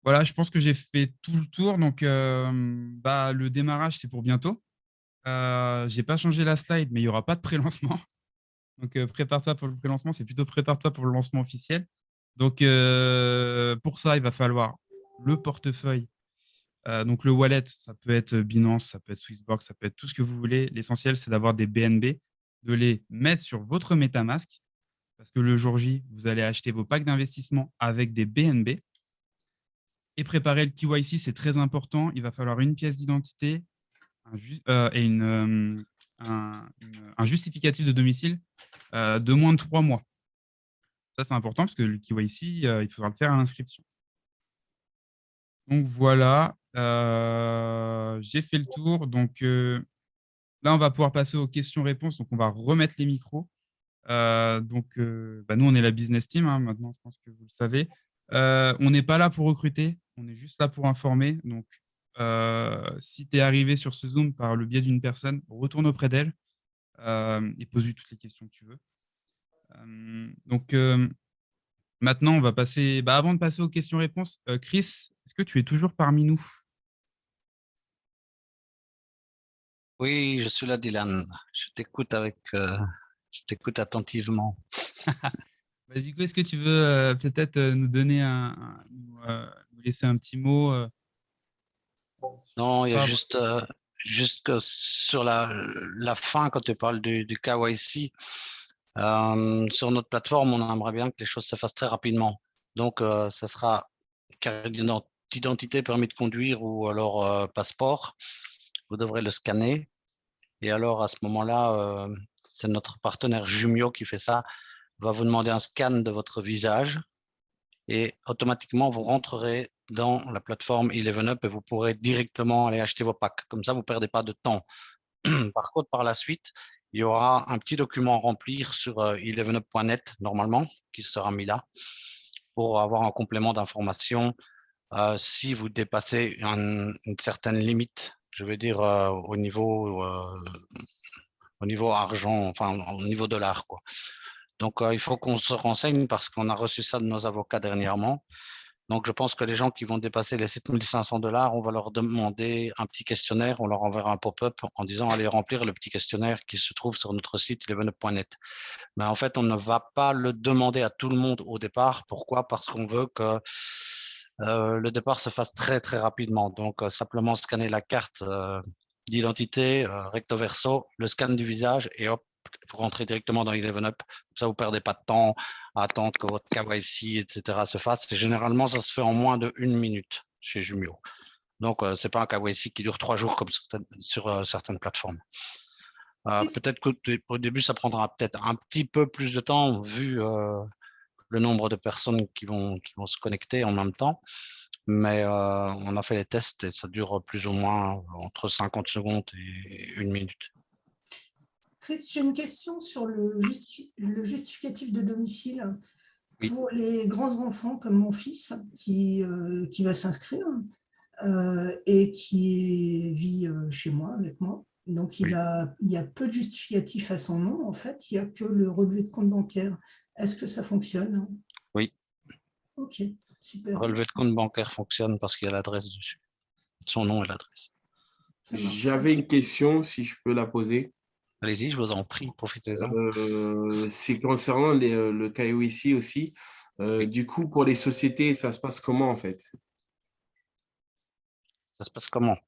Voilà, je pense que j'ai fait tout le tour. Donc, le démarrage, c'est pour bientôt. Je n'ai pas changé la slide, mais il n'y aura pas de pré-lancement. Donc, prépare-toi pour le pré-lancement, c'est plutôt prépare-toi pour le lancement officiel. Donc, pour ça, il va falloir le portefeuille. Donc, le wallet, ça peut être Binance, ça peut être Swissborg, ça peut être tout ce que vous voulez. L'essentiel, c'est d'avoir des BNB, de les mettre sur votre MetaMask, parce que le jour J, vous allez acheter vos packs d'investissement avec des BNB. Et préparer le KYC, c'est très important. Il va falloir une pièce d'identité et un justificatif de domicile de moins de 3 mois. Ça, c'est important parce que le KYC, il faudra le faire à l'inscription. Donc voilà, j'ai fait le tour. Donc là, on va pouvoir passer aux questions-réponses. Donc on va remettre les micros. Nous, on est la business team, hein, maintenant, je pense que vous le savez. On n'est pas là pour recruter, on est juste là pour informer. Donc, si tu es arrivé sur ce Zoom par le biais d'une personne, retourne auprès d'elle et pose-lui toutes les questions que tu veux. Maintenant, on va passer. Avant de passer aux questions-réponses, Chris, est-ce que tu es toujours parmi nous? Oui, je suis là, Dylan. Je t'écoute attentivement. Du coup, est-ce que tu veux peut-être nous donner nous laisser un petit mot Non, il y a juste que sur la fin, quand tu parles du KYC, sur notre plateforme, on aimerait bien que les choses se fassent très rapidement. Donc, ça sera carte d'identité, permis de conduire ou alors passeport. Vous devrez le scanner. Et alors, à ce moment-là, c'est notre partenaire Jumio qui fait ça, va vous demander un scan de votre visage et automatiquement, vous rentrerez dans la plateforme ElevenUp et vous pourrez directement aller acheter vos packs. Comme ça, vous ne perdez pas de temps. Par contre, par la suite, il y aura un petit document à remplir sur elevenup.net, normalement, qui sera mis là, pour avoir un complément d'information si vous dépassez une certaine limite, je veux dire au niveau argent, enfin au niveau dollar, quoi. Donc, il faut qu'on se renseigne parce qu'on a reçu ça de nos avocats dernièrement. Donc, je pense que les gens qui vont dépasser les 7 500 $, on va leur demander un petit questionnaire, on leur enverra un pop-up en disant allez remplir le petit questionnaire qui se trouve sur notre site elevenup.net. Mais en fait, on ne va pas le demander à tout le monde au départ. Pourquoi? Parce qu'on veut que le départ se fasse très, très rapidement. Donc, simplement scanner la carte d'identité, recto verso, le scan du visage et hop, vous rentrez directement dans ElevenUp. Comme ça, vous ne perdez pas de temps à attendre que votre KYC, etc. se fasse. Et généralement, ça se fait en moins de 1 minute chez Jumio. Donc, ce n'est pas un KYC qui dure 3 jours comme sur certaines plateformes. Peut-être qu'au début, ça prendra peut-être un petit peu plus de temps vu le nombre de personnes qui vont se connecter en même temps. Mais on a fait les tests et ça dure plus ou moins entre 50 secondes et 1 minute. Chris, j'ai une question sur le justificatif de domicile. Oui. Pour les grands enfants comme mon fils qui va s'inscrire et qui vit chez moi, avec moi. Donc, il y a peu de justificatifs à son nom. En fait, il n'y a que le relevé de compte bancaire. Est-ce que ça fonctionne? Oui. OK, super. Le relevé de compte bancaire fonctionne parce qu'il y a l'adresse dessus. Son nom et l'adresse. J'avais une question, si je peux la poser. Allez-y, je vous en prie, profitez-en. C'est concernant le KYC aussi. Du coup, pour les sociétés, ça se passe comment en fait? Ça se passe comment?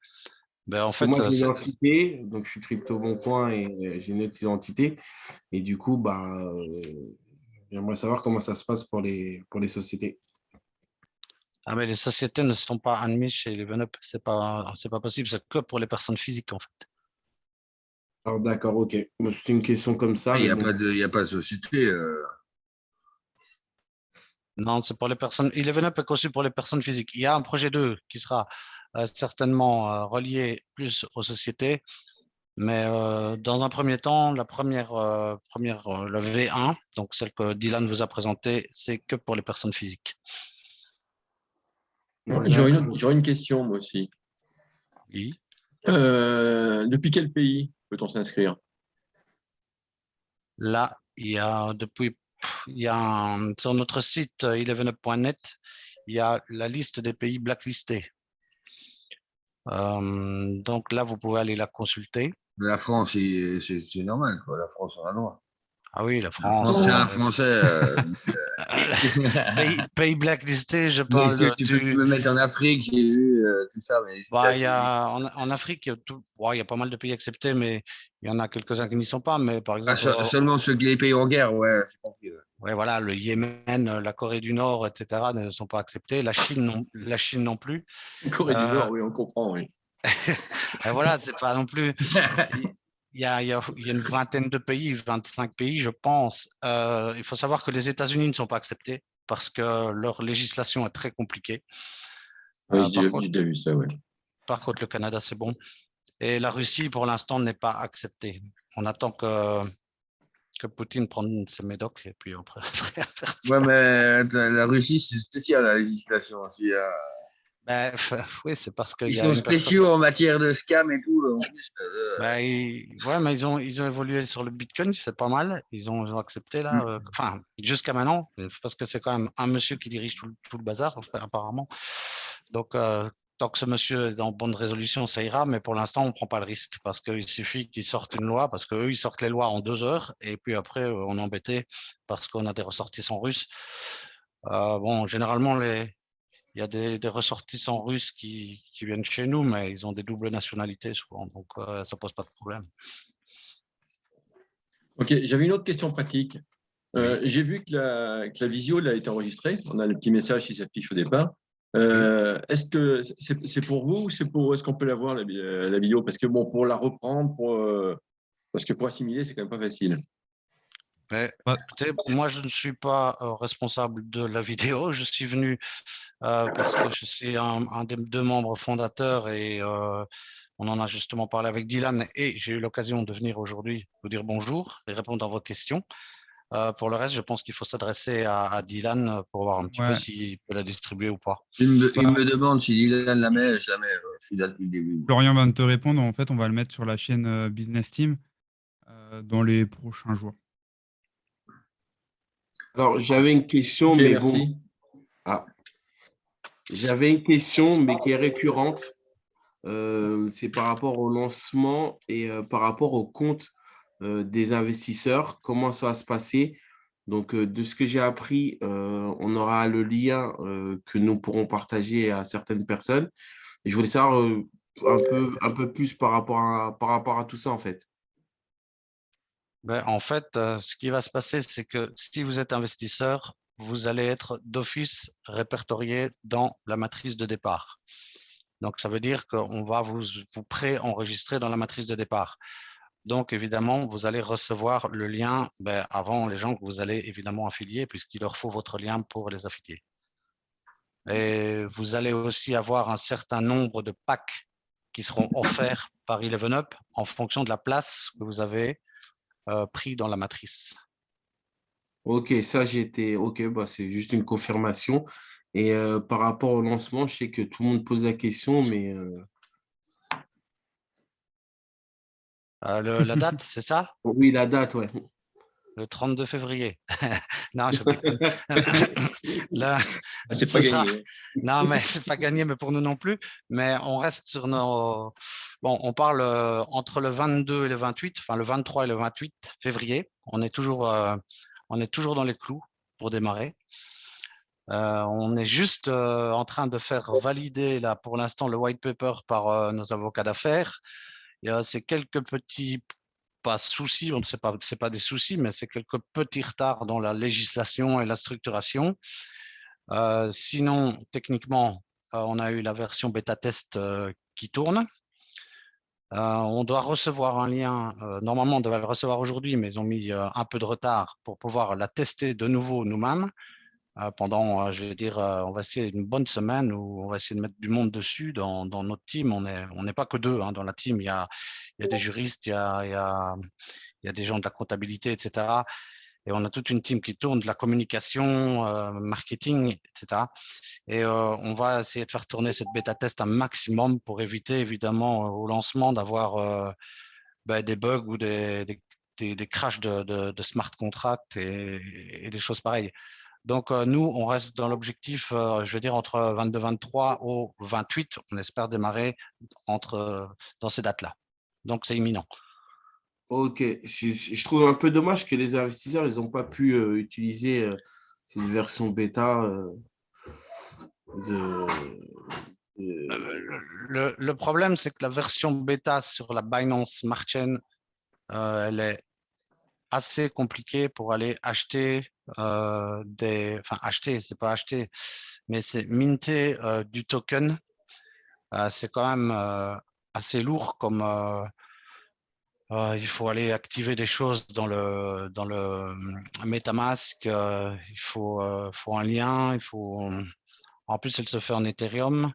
En fait, moi, j'ai une identité, donc je suis Crypto Bon Coin et j'ai une autre identité. Et du coup, j'aimerais savoir comment ça se passe pour les sociétés. Ah, mais les sociétés ne sont pas admises chez ElevenUp. C'est pas possible, c'est que pour les personnes physiques en fait. Alors d'accord, ok. C'est une question comme ça. Il n'y a pas de société. Non, c'est pour les personnes. ElevenUp est conçu pour les personnes physiques. Il y a un projet 2 qui sera certainement relié plus aux sociétés. Mais dans un premier temps, la première, le V1, donc celle que Dylan vous a présentée, c'est que pour les personnes physiques. J'aurais une question, moi aussi. Oui. Depuis quel pays peut-on s'inscrire? Là, sur notre site elevenup.net, il y a la liste des pays blacklistés. Donc là, vous pouvez aller la consulter. La France, c'est normal, quoi. La France, on a le droit. Ah oui, la France. Un Français. Pays blacklisté, je parle. Tu peux me mettre en Afrique, j'ai vu tout ça. Mais en Afrique, il y a pas mal de pays acceptés, mais il y en a quelques-uns qui n'y sont pas. Mais par exemple, seulement les pays en guerre, ouais, c'est compris. Ouais, voilà, le Yémen, la Corée du Nord, etc., ne sont pas acceptés. La Chine non plus. Corée du Nord, oui, on comprend, oui. Et voilà, c'est pas non plus. il y a une vingtaine de pays, 25 pays, je pense. Il faut savoir que les États-Unis ne sont pas acceptés parce que leur législation est très compliquée. Oui, j'ai déjà vu ça, oui. Par contre, le Canada, c'est bon. Et la Russie, pour l'instant, n'est pas acceptée. On attend que Poutine prenne ses médocs et puis après. Ouais, mais la Russie, c'est spécial, la législation. Ben, oui, c'est parce qu'il Ils y a sont une personne. spéciaux en matière de scam et tout. En plus, Ben, ouais, mais ils ont évolué sur le Bitcoin, c'est pas mal. Ils ont accepté là, enfin, jusqu'à maintenant, parce que c'est quand même un monsieur qui dirige tout le bazar, apparemment. Donc, tant que ce monsieur est en bonne résolution, ça ira, mais pour l'instant, on ne prend pas le risque parce qu'il suffit qu'ils sortent une loi, parce qu'eux, ils sortent les lois en 2 heures, et puis après, on est embêté parce qu'on a des ressortissants russes. Bon, généralement, il y a des ressortissants russes qui viennent chez nous, mais ils ont des doubles nationalités souvent, donc ça ne pose pas de problème. Ok, j'avais une autre question pratique. J'ai vu que la visio a été enregistrée. On a le petit message qui s'affiche au départ. Est-ce que c'est pour vous ou est-ce qu'on peut la voir, la vidéo? Parce que bon, pour la reprendre, parce que pour assimiler, c'est quand même pas facile. Mais, écoutez, moi, je ne suis pas responsable de la vidéo. Je suis venu parce que je suis un des 2 membres fondateurs et on en a justement parlé avec Dylan et j'ai eu l'occasion de venir aujourd'hui vous dire bonjour et répondre à vos questions. Pour le reste, je pense qu'il faut s'adresser à Dylan pour voir un petit peu s'il peut la distribuer ou pas. il me demande si Dylan la met, je la mets. Je suis là depuis le début. Florian va te répondre. En fait, on va le mettre sur la chaîne Business Team dans les prochains jours. Alors, j'avais une question, Ok, mais merci. bon. Ah. J'avais une question, mais qui est récurrente. C'est par rapport au lancement et par rapport au compte des investisseurs. Comment ça va se passer? Donc, de ce que j'ai appris, on aura le lien que nous pourrons partager à certaines personnes. Et je voulais savoir un peu plus par rapport à tout ça, en fait. Ben, en fait, ce qui va se passer, c'est que si vous êtes investisseur, vous allez être d'office répertorié dans la matrice de départ. Donc, ça veut dire qu'on va vous pré-enregistrer dans la matrice de départ. Donc, évidemment, vous allez recevoir le lien avant les gens que vous allez évidemment affilier, puisqu'il leur faut votre lien pour les affilier. Et vous allez aussi avoir un certain nombre de packs qui seront offerts par 11up en fonction de la place que vous avez pris dans la matrice. Ok, ça j'étais. Ok, bah, c'est juste une confirmation. Et par rapport au lancement, je sais que tout le monde pose la question, mais La date, c'est ça? oui, la date, ouais. Le 32 février. Non, je déconne. Là, C'est pas gagné. Non, mais c'est pas gagné, mais pour nous non plus. Mais on reste sur nos. Bon, on parle entre le 22 et le 28, enfin le 23 et le 28 février. On est toujours dans les clous pour démarrer. On est juste en train de faire valider là pour l'instant le white paper par nos avocats d'affaires. Il y a ces quelques petits pas soucis, on ne sait pas, c'est pas des soucis, mais c'est quelques petits retards dans la législation et la structuration. Sinon, techniquement, on a eu la version bêta test qui tourne. On doit recevoir un lien. Normalement, on devait le recevoir aujourd'hui, mais ils ont mis un peu de retard pour pouvoir la tester de nouveau nous-mêmes. Pendant, je vais dire, on va essayer une bonne semaine où on va essayer de mettre du monde dessus dans notre team. On n'est pas que 2 dans la team. Il y a des juristes, il y a des gens de la comptabilité, etc. Et on a toute une team qui tourne, de la communication, marketing, etc. Et on va essayer de faire tourner cette bêta test un maximum pour éviter, évidemment, au lancement d'avoir des bugs ou des crashs de smart contracts et des choses pareilles. Donc, nous, on reste dans l'objectif, je veux dire, entre 22-23 au 28. On espère démarrer dans ces dates-là. Donc, c'est imminent. Ok, je trouve un peu dommage que les investisseurs, ils n'ont pas pu utiliser cette version bêta de, Le problème, c'est que la version bêta sur la Binance Smart Chain, elle est assez compliquée pour aller acheter enfin acheter, c'est pas acheter, mais c'est minter du token. C'est quand même assez lourd Il faut aller activer des choses dans le MetaMask. Il faut un lien. En plus, elle se fait en Ethereum.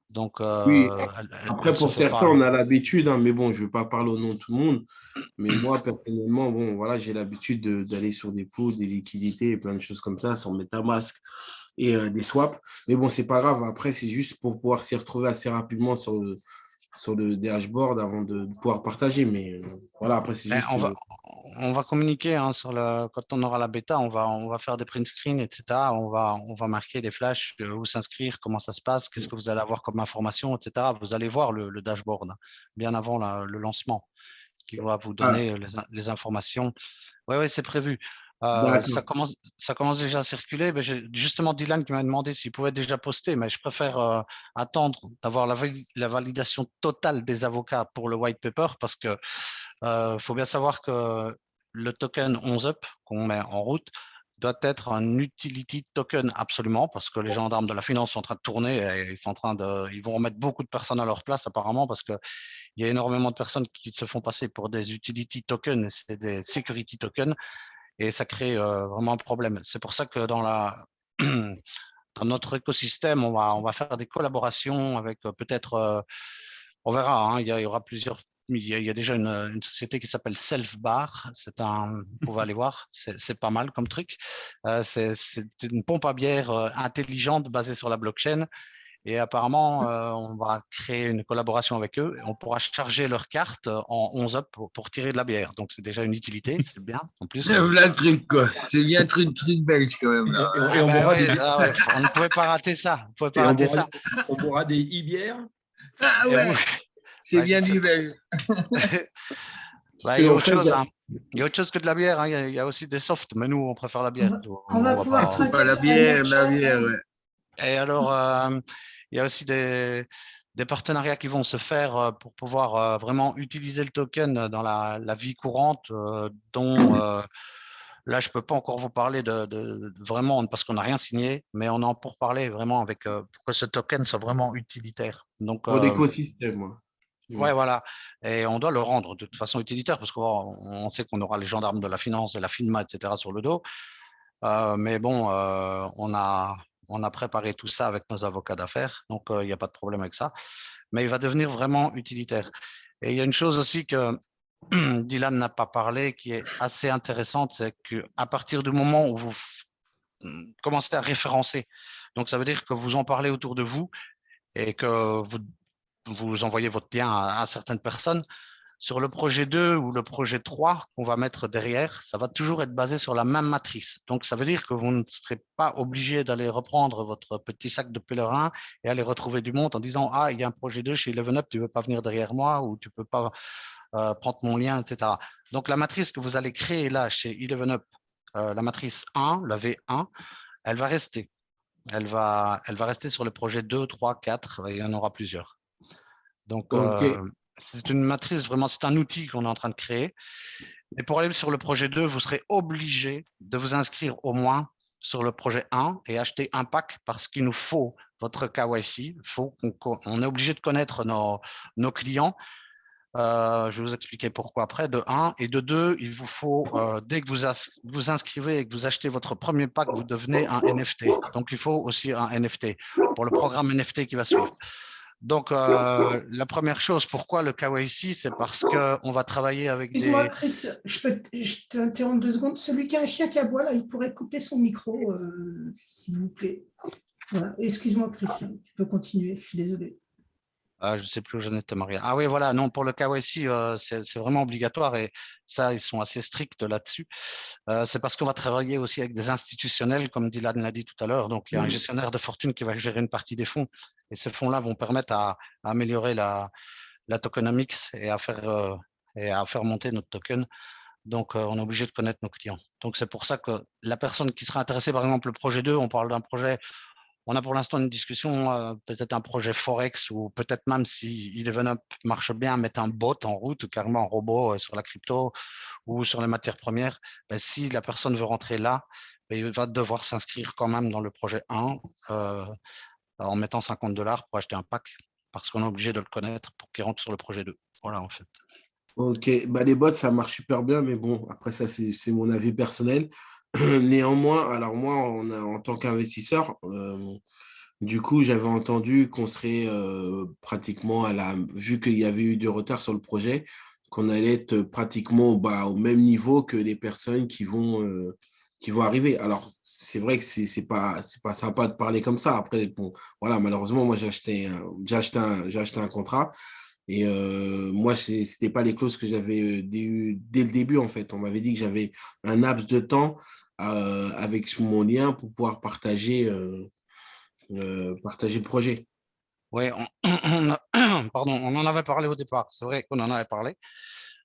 Donc, Oui, elle après, se pour fait certains, pas. on a l'habitude, hein, mais bon, je ne vais pas parler au nom de tout le monde. Mais moi, personnellement, bon, voilà, j'ai l'habitude d'aller sur des pots, des liquidités et plein de choses comme ça, sans MetaMask et des swaps. Mais bon, c'est pas grave. Après, c'est juste pour pouvoir s'y retrouver assez rapidement sur le dashboard avant de pouvoir partager. Mais voilà, après, c'est Mais juste. on va communiquer hein, quand on aura la bêta, on va faire des print screens, etc. On va marquer des flashs, où s'inscrire, comment ça se passe, qu'est-ce que vous allez avoir comme information, etc. Vous allez voir le dashboard hein, bien avant le lancement qui va vous Ah, donner les informations. Oui, ouais, c'est prévu. d'accord. Ça commence déjà à circuler. Ben, j'ai justement Dylan qui m'a demandé s'il pouvait déjà poster, mais je préfère attendre d'avoir la validation totale des avocats pour le white paper parce que faut bien savoir que le token 11up qu'on met en route doit être un utility token absolument parce que les gendarmes de la finance sont en train de tourner et ils vont remettre beaucoup de personnes à leur place apparemment parce qu'il y a énormément de personnes qui se font passer pour des utility tokens, c'est des security tokens et ça crée vraiment un problème. C'est pour ça que dans notre écosystème, on va faire des collaborations avec peut-être, on verra, hein, il y aura plusieurs. Il y a déjà une société qui s'appelle Selfbar. Vous pouvez aller voir, c'est pas mal comme truc. C'est une pompe à bière intelligente basée sur la blockchain. Et apparemment, on va créer une collaboration avec eux et on pourra charger leur carte en 11 up pour tirer de la bière. Donc, c'est déjà une utilité, c'est bien. En plus, Voilà le truc, quoi. C'est bien un truc belge, quand même, là. Et on boira des, on ne pouvait pas rater ça. On ne pouvait pas et rater ça. on boira des e-bières. Ah Et ouais, oui, c'est je bien sais du pas. belge. Parce Il y a qu'en autre fait, chose. Hein. Il y a autre chose que de la bière. Hein. Il y a aussi des softs, mais nous, on préfère la bière. Donc, On va on va pouvoir pas. trinquer sur La NFChat. bière, ouais. Et alors, il y a aussi des partenariats qui vont se faire pour pouvoir vraiment utiliser le token dans la vie courante, dont là, je ne peux pas encore vous parler vraiment parce qu'on n'a rien signé, mais on en pour parler vraiment avec pour que ce token soit vraiment utilitaire. Donc, pour l'écosystème, moi. ouais, voilà. Et on doit le rendre de toute façon utilitaire parce qu'on sait qu'on aura les gendarmes de la finance et la FINMA, etc. sur le dos. Mais bon, on a préparé tout ça avec nos avocats d'affaires, donc il n'y a pas de problème avec ça. Mais il va devenir vraiment utilitaire. Et il y a une chose aussi que Dylan n'a pas parlé, qui est assez intéressante, c'est qu'à partir du moment où vous commencez à référencer, donc ça veut dire que vous en parlez autour de vous et que vous envoyez votre lien à certaines personnes, sur le projet 2 ou le projet 3 qu'on va mettre derrière, ça va toujours être basé sur la même matrice. Donc, ça veut dire que vous ne serez pas obligé d'aller reprendre votre petit sac de pèlerin et aller retrouver du monde en disant « Ah, il y a un projet 2 chez Eleven Up, tu ne veux pas venir derrière moi ou tu ne peux pas prendre mon lien, etc. » Donc, la matrice que vous allez créer là chez Eleven Up, la matrice 1, la V1, elle va rester. Elle va rester sur le projet 2, 3, 4, il y en aura plusieurs. Donc, Ok. c'est une matrice, vraiment, c'est un outil qu'on est en train de créer. Mais pour aller sur le projet 2, vous serez obligé de vous inscrire au moins sur le projet 1 et acheter un pack parce qu'il nous faut votre KYC. On est obligé de connaître nos clients. Je vais vous expliquer pourquoi après, de 1. Et de 2, il vous faut, dès que vous inscrivez et que vous achetez votre premier pack, vous devenez un NFT. Donc, il faut aussi un NFT pour le programme NFT qui va suivre. Donc, la première chose, pourquoi le KYC, c'est parce qu'on va travailler avec Excuse-moi, des… Chris, je t'interromps 2 secondes. Celui qui a un chien qui aboie, là, il pourrait couper son micro, s'il vous plaît. Voilà. Excuse-moi, Chris, tu peux continuer, je suis désolé. je ne sais plus où j'en étais, Maria. Ah oui, voilà, non, pour le KYC, c'est vraiment obligatoire et ça, ils sont assez stricts là-dessus. C'est parce qu'on va travailler aussi avec des institutionnels, comme Dylan l'a dit tout à l'heure. Donc, il y a un gestionnaire de fortune qui va gérer une partie des fonds et ces fonds-là vont permettre à améliorer la tokenomics et à faire monter notre token. Donc, on est obligé de connaître nos clients. Donc, c'est pour ça que la personne qui sera intéressée, par exemple, le projet 2, on parle d'un projet, on a pour l'instant une discussion, peut-être un projet Forex ou peut-être même si Eleven Up marche bien, mettre un bot en route, carrément un robot sur la crypto ou sur les matières premières. Ben, si la personne veut rentrer là, ben, il va devoir s'inscrire quand même dans le projet 1 en mettant $50 pour acheter un pack parce qu'on est obligé de le connaître pour qu'il rentre sur le projet 2. Voilà, en fait. Ok, bah, les bots, ça marche super bien, mais bon, après ça, c'est mon avis personnel. Néanmoins, alors moi, en tant qu'investisseur, du coup, j'avais entendu qu'on serait pratiquement vu qu'il y avait eu du retard sur le projet, qu'on allait être pratiquement bah, au même niveau que les personnes qui vont arriver. Alors, c'est vrai que c'est pas sympa de parler comme ça. Après, bon, voilà, malheureusement, moi, j'ai acheté un contrat. Et moi, c'était pas les clauses que j'avais dès le début, en fait. On m'avait dit que j'avais un laps de temps avec mon lien pour pouvoir partager le projet. Oui, pardon, on en avait parlé au départ. C'est vrai qu'on en avait parlé.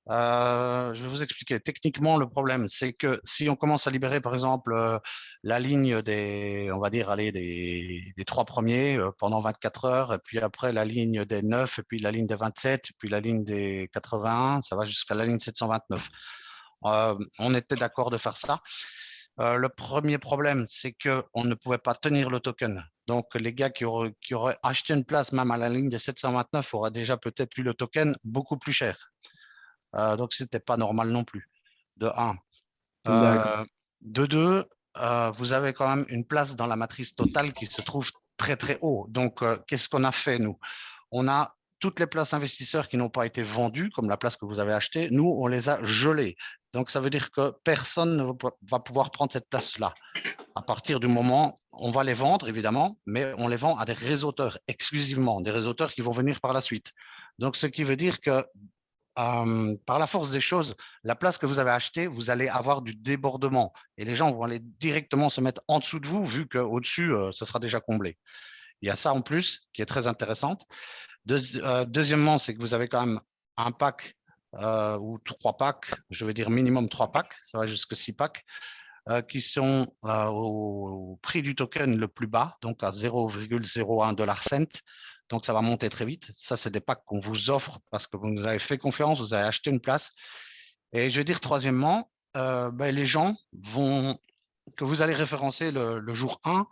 Je vais vous expliquer. Techniquement, le problème, c'est que si on commence à libérer, par exemple, la ligne on va dire, allez, des 3 premiers pendant 24 heures, et puis après la ligne des 9, et puis la ligne des 27, et puis la ligne des 81, ça va jusqu'à la ligne 729. On était d'accord de faire ça. Le premier problème, c'est qu'on ne pouvait pas tenir le token. Donc, les gars qui auraient acheté une place même à la ligne des 729 auraient déjà peut-être eu le token beaucoup plus cher. Donc, ce n'était pas normal non plus, de 1. D'accord. De 2, vous avez quand même une place dans la matrice totale qui se trouve très, très haut. Donc, qu'est-ce qu'on a fait, nous? On a toutes les places investisseurs qui n'ont pas été vendues, comme la place que vous avez achetée, nous, on les a gelées. Donc, ça veut dire que personne ne va pouvoir prendre cette place-là. À partir du moment, on va les vendre, évidemment, mais on les vend à des réseauteurs exclusivement, des réseauteurs qui vont venir par la suite. Donc, ce qui veut dire que par la force des choses, la place que vous avez achetée, vous allez avoir du débordement et les gens vont aller directement se mettre en dessous de vous, vu qu'au-dessus, ce sera déjà comblé. Il y a ça en plus qui est très intéressante. Deuxièmement, c'est que vous avez quand même un pack ou 3 packs, je veux dire minimum 3 packs, ça va jusqu'à 6 packs, qui sont au prix du token le plus bas, donc à 0,01 $cent. Donc, ça va monter très vite. Ça, c'est des packs qu'on vous offre parce que vous nous avez fait confiance, vous avez acheté une place. Et je veux dire, troisièmement, les gens que vous allez référencer le jour 1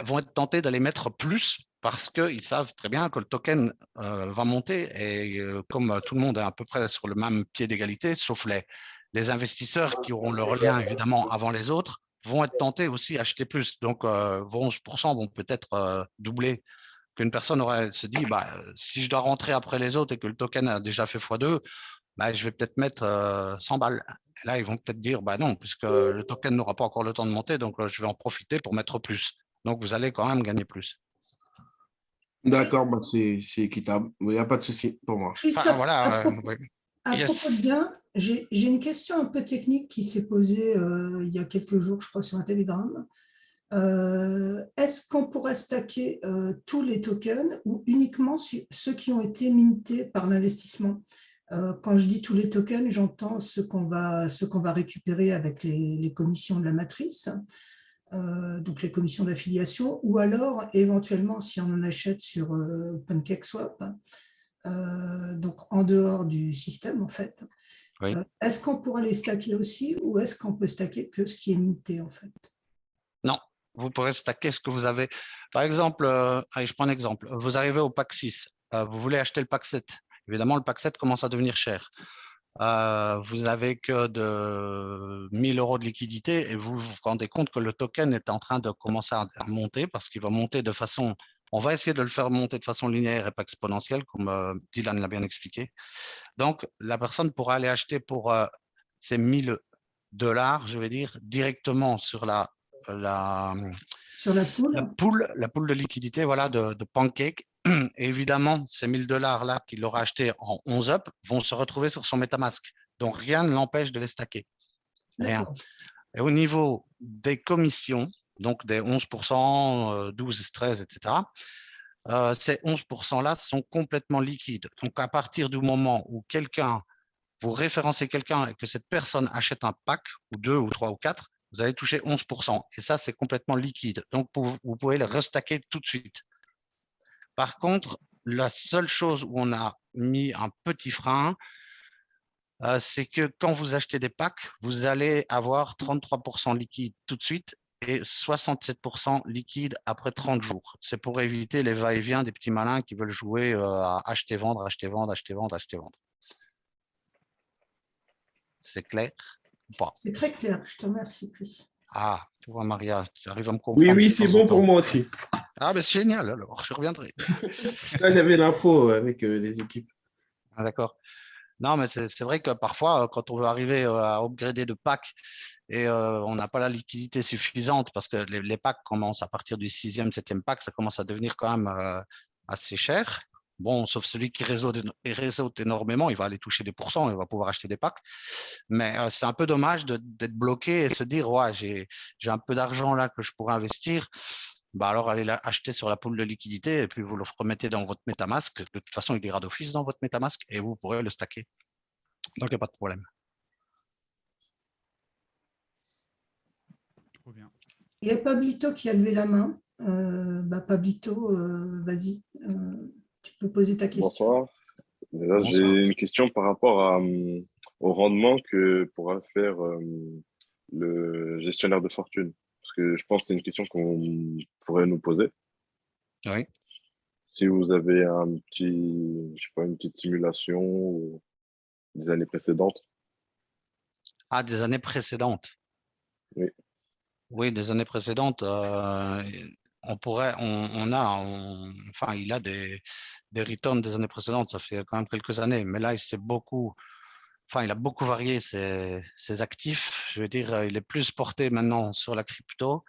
vont être tentés d'aller mettre plus parce qu'ils savent très bien que le token va monter. Et comme tout le monde est à peu près sur le même pied d'égalité, sauf les investisseurs qui auront leur lien évidemment avant les autres, vont être tentés aussi à acheter plus. Donc, vos 11% vont peut-être doubler. Qu'une personne aurait se dit, si je dois rentrer après les autres et que le token a déjà fait x2, je vais peut-être mettre 100 balles. Et là, ils vont peut-être dire, non, puisque le token n'aura pas encore le temps de monter, donc je vais en profiter pour mettre plus. Donc, vous allez quand même gagner plus. D'accord, bah, c'est équitable. Il n'y a pas de souci pour moi. Enfin, voilà. Oui. À propos de gains, j'ai une question un peu technique qui s'est posée il y a quelques jours, je crois, sur un Telegram. Est-ce qu'on pourrait stacker tous les tokens ou uniquement ceux qui ont été mintés par l'investissement? Quand je dis tous les tokens, j'entends ceux qu'on va récupérer avec les commissions de la matrice, donc les commissions d'affiliation, ou alors éventuellement si on en achète sur PancakeSwap, donc en dehors du système en fait. Oui. Est-ce qu'on pourra les stacker aussi ou est-ce qu'on peut stacker que ce qui est minté en fait? Non, vous pourrez stacker ce que vous avez. Par exemple, allez, je prends un exemple. Vous arrivez au pack 6, vous voulez acheter le pack 7. Évidemment, le pack 7 commence à devenir cher. Vous n'avez que de 1000 € de liquidité et vous vous rendez compte que le token est en train de commencer à monter parce qu'il va monter de façon. On va essayer de le faire monter de façon linéaire et pas exponentielle, comme Dylan l'a bien expliqué. Donc, la personne pourra aller acheter pour ces 1000 $, je vais dire, directement sur la pool de liquidité voilà, de Pancake. Et évidemment, ces 1000 $ là qu'il aura acheté en 11 up vont se retrouver sur son MetaMask. Donc, rien ne l'empêche de les stacker. Rien. Et au niveau des commissions, donc des 11%, 12, 13, etc., ces 11% là sont complètement liquides. Donc, à partir du moment où vous référencez quelqu'un et que cette personne achète un pack, ou 2, ou 3, ou 4, vous allez toucher 11%. Et ça, c'est complètement liquide. Donc, vous pouvez le restacker tout de suite. Par contre, la seule chose où on a mis un petit frein, c'est que quand vous achetez des packs, vous allez avoir 33% liquide tout de suite et 67% liquide après 30 jours. C'est pour éviter les va-et-vient des petits malins qui veulent jouer à acheter, vendre, acheter, vendre, acheter, vendre, acheter, vendre. C'est clair ou pas? C'est très clair. Je te remercie, Chris. Ah, tu vois, Maria, tu arrives à me comprendre. Oui, de c'est temps en bon pour temps. moi aussi. Ah, ben c'est génial, alors, je reviendrai. Là, j'avais l'info avec les équipes. Ah, d'accord. Non, mais c'est vrai que parfois, quand on veut arriver à upgrader de pack et on n'a pas la liquidité suffisante parce que les packs commencent à partir du 6e, 7e pack, ça commence à devenir quand même assez cher. Bon, sauf celui qui réseaute énormément, il va aller toucher des pourcents, il va pouvoir acheter des packs. Mais c'est un peu dommage d'être bloqué et se dire, ouais, j'ai un peu d'argent là que je pourrais investir. Bah alors, allez acheter sur la pool de liquidité et puis vous le remettez dans votre MetaMask. De toute façon, il ira d'office dans votre MetaMask et vous pourrez le stacker. Donc, il n'y a pas de problème. Trop bien. Il y a Pablito qui a levé la main. Pablito, vas-y, tu peux poser ta question. Bonsoir. Déjà, j'ai Bonsoir. une question par rapport au rendement que pourra faire le gestionnaire de fortune. Parce que je pense que c'est une question qu'on pourrait nous poser. Oui. Si vous avez je sais pas, une petite simulation des années précédentes. Ah, des années précédentes. Oui. Oui, des années précédentes. On pourrait, enfin, il a des returns des années précédentes. Ça fait quand même quelques années. Mais là, il a beaucoup varié ses actifs. Je veux dire, il est plus porté maintenant sur la crypto,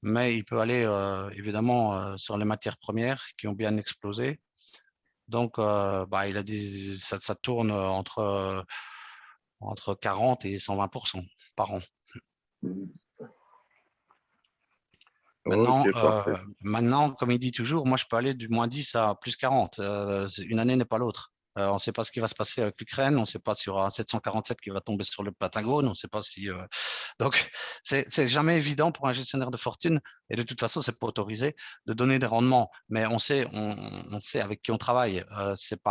mais il peut aller évidemment sur les matières premières qui ont bien explosé. Donc, il a ça tourne entre 40 et 120% par an. Maintenant, Ok, parfait. maintenant, comme il dit toujours, moi, je peux aller du moins 10 à plus 40. Une année n'est pas l'autre. On ne sait pas ce qui va se passer avec l'Ukraine, on ne sait pas s'il y aura un 747 qui va tomber sur le Patagone, on ne sait pas si. Donc, c'est jamais évident pour un gestionnaire de fortune, et de toute façon, c'est pas autorisé de donner des rendements. Mais on sait avec qui on travaille. C'est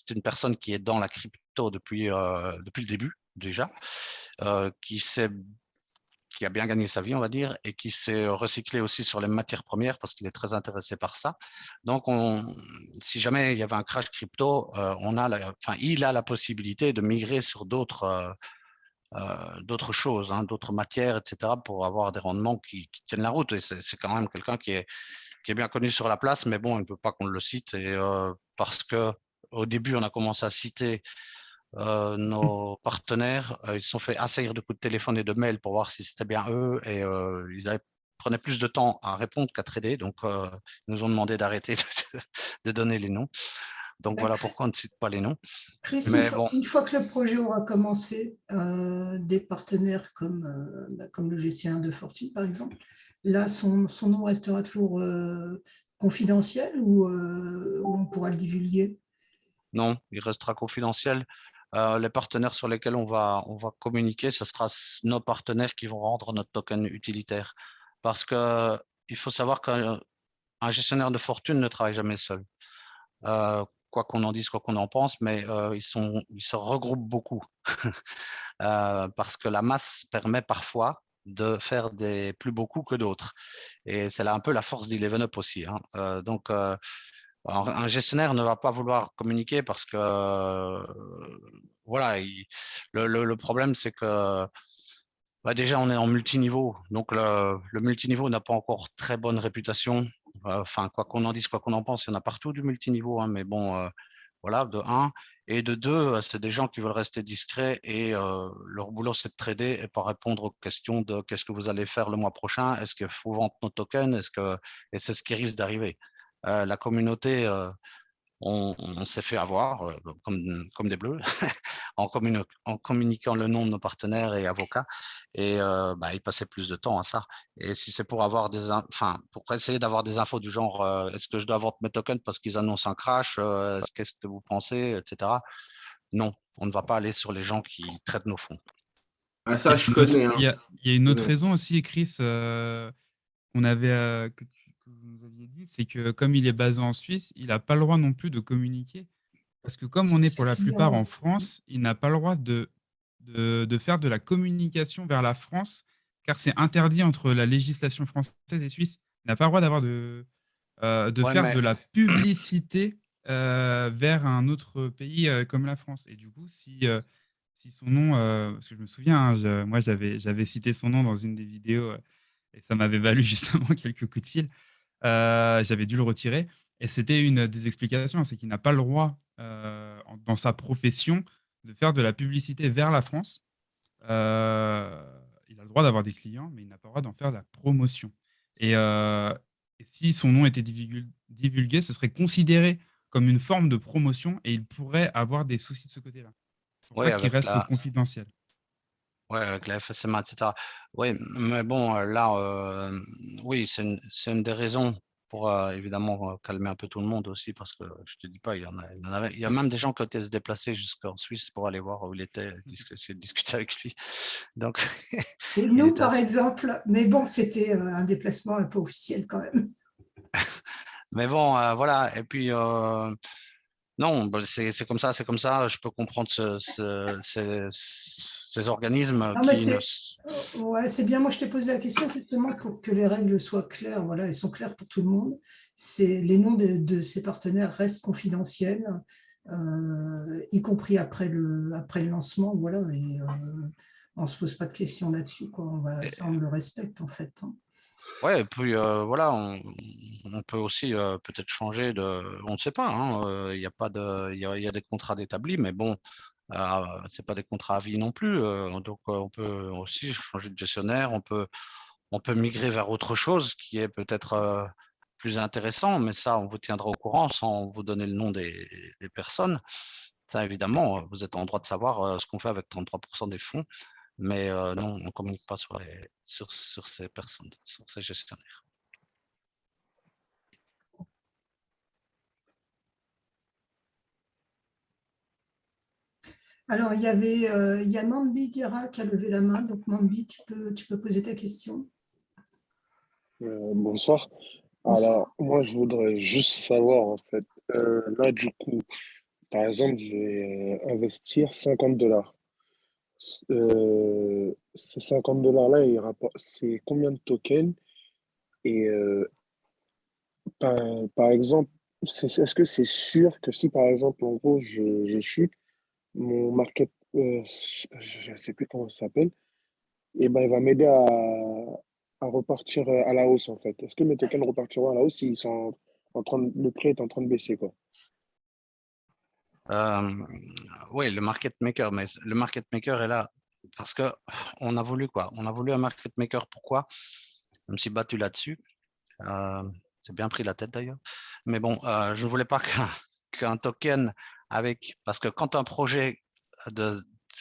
une personne qui est dans la crypto depuis le début déjà, qui a bien gagné sa vie, on va dire, et qui s'est recyclé aussi sur les matières premières parce qu'il est très intéressé par ça. Donc, si jamais il y avait un crash crypto, il a la possibilité de migrer sur d'autres choses, hein, d'autres matières, etc., pour avoir des rendements qui tiennent la route. Et c'est quand même quelqu'un qui est bien connu sur la place, mais bon, il ne peut pas qu'on le cite. Et parce que au début, on a commencé à citer nos partenaires, ils se sont fait assaillir de coups de téléphone et de mails pour voir si c'était bien eux et ils prenaient plus de temps à répondre qu'à trader. Donc, ils nous ont demandé d'arrêter de donner les noms. Donc, voilà pourquoi on ne cite pas les noms. Chris, Mais bon. une fois que le projet aura commencé, des partenaires comme le gestionnaire de fortune, par exemple, là, son nom restera toujours confidentiel ou on pourra le divulguer? Non, il restera confidentiel. Les partenaires sur lesquels on va communiquer, ce sera nos partenaires qui vont rendre notre token utilitaire. Parce que il faut savoir qu'un gestionnaire de fortune ne travaille jamais seul. Quoi qu'on en dise, quoi qu'on en pense, mais ils se regroupent beaucoup. Parce que la masse permet parfois de faire des plus beaux coups que d'autres. Et c'est là un peu la force d'Eleven Up aussi, hein. Donc, alors, un gestionnaire ne va pas vouloir communiquer parce que voilà, le problème c'est que déjà on est en multiniveau, donc le multiniveau n'a pas encore très bonne réputation. Enfin, quoi qu'on en dise, quoi qu'on en pense, il y en a partout du multiniveau, hein, mais bon, voilà, de un. Et de deux, c'est des gens qui veulent rester discrets et leur boulot c'est de trader et pas répondre aux questions de qu'est-ce que vous allez faire le mois prochain, est-ce qu'il faut vendre nos tokens, et c'est ce qui risque d'arriver. La communauté, on s'est fait avoir comme des bleus en communiquant le nom de nos partenaires et avocats et ils passaient plus de temps à ça. Et si c'est pour pour essayer d'avoir des infos du genre est-ce que je dois vendre mes tokens parce qu'ils annoncent un crash, qu'est-ce que vous pensez, etc. Non, on ne va pas aller sur les gens qui traitent nos fonds. Ah, ça, je connais. Hein. Il y a une autre raison aussi, Chris, qu'on avait, que vous nous aviez dit, c'est que comme il est basé en Suisse, il n'a pas le droit non plus de communiquer. Parce que comme on est pour la plupart en France, il n'a pas le droit de faire de la communication vers la France, car c'est interdit entre la législation française et suisse. Il n'a pas le droit d'avoir de Ouais, faire mais de la publicité vers un autre pays comme la France. Et du coup, si son nom, parce que je me souviens, hein, moi j'avais cité son nom dans une des vidéos et ça m'avait valu justement quelques coups de fil. J'avais dû le retirer et c'était une des explications, c'est qu'il n'a pas le droit dans sa profession de faire de la publicité vers la France. Il a le droit d'avoir des clients, mais il n'a pas le droit d'en faire de la promotion. Et, euh, et si son nom était divulgué, ce serait considéré comme une forme de promotion et il pourrait avoir des soucis de ce côté-là. C'est pour Oui, ça qu'il reste confidentiel. Ouais, avec la FSMA, etc. Oui, mais bon, là, oui, c'est une des raisons pour évidemment calmer un peu tout le monde aussi, parce que je te dis pas, il y a même des gens qui ont été se déplacer jusqu'en Suisse pour aller voir où il était, essayer de discuter avec lui. Donc, Et il nous, était par assez... exemple, mais bon, c'était un déplacement un peu officiel quand même. Mais bon, voilà. Et puis, non, bah, c'est comme ça, c'est comme ça. Je peux comprendre ces organismes Non, mais qui ne... ouais, c'est bien. Moi, je t'ai posé la question justement pour que les règles soient claires. Voilà, elles sont claires pour tout le monde. Les noms de ces partenaires restent confidentiels, y compris après le lancement. Voilà, et on ne se pose pas de questions là-dessus, quoi. Ça, on le respecte en fait, hein. Ouais, et puis voilà, on peut aussi peut-être changer de... On ne sait pas, hein, il y a pas de, il y a des contrats d'établis, mais bon, c'est pas des contrats à vie non plus. Donc on peut aussi changer de gestionnaire, on peut migrer vers autre chose qui est peut-être plus intéressant, mais ça, on vous tiendra au courant sans vous donner le nom des personnes. Ça, évidemment, vous êtes en droit de savoir ce qu'on fait avec 33% des fonds, mais non, on ne communique pas sur ces personnes, sur ces gestionnaires. Alors, il y a Mambi Dira qui a levé la main. Donc, Mambi, tu peux poser ta question. Bonsoir. Bonsoir. Alors, moi, je voudrais juste savoir, en fait, là, du coup, par exemple, je vais investir 50 dollars. Ces 50 dollars-là, c'est combien de tokens? Et par exemple, est-ce que c'est sûr que si, par exemple, en gros, je chute, mon market, je ne sais plus comment ça s'appelle, et ben, il va m'aider à repartir à la hausse, en fait. Est-ce que mes tokens repartiront à la hausse s'ils sont le prix est en train de baisser, quoi? Oui, le market maker, mais le market maker est là parce que on a voulu quoi? On a voulu un market maker. Pourquoi? Je me suis battu là-dessus. C'est bien pris la tête d'ailleurs. Mais bon, je ne voulais pas qu'un token parce que quand un projet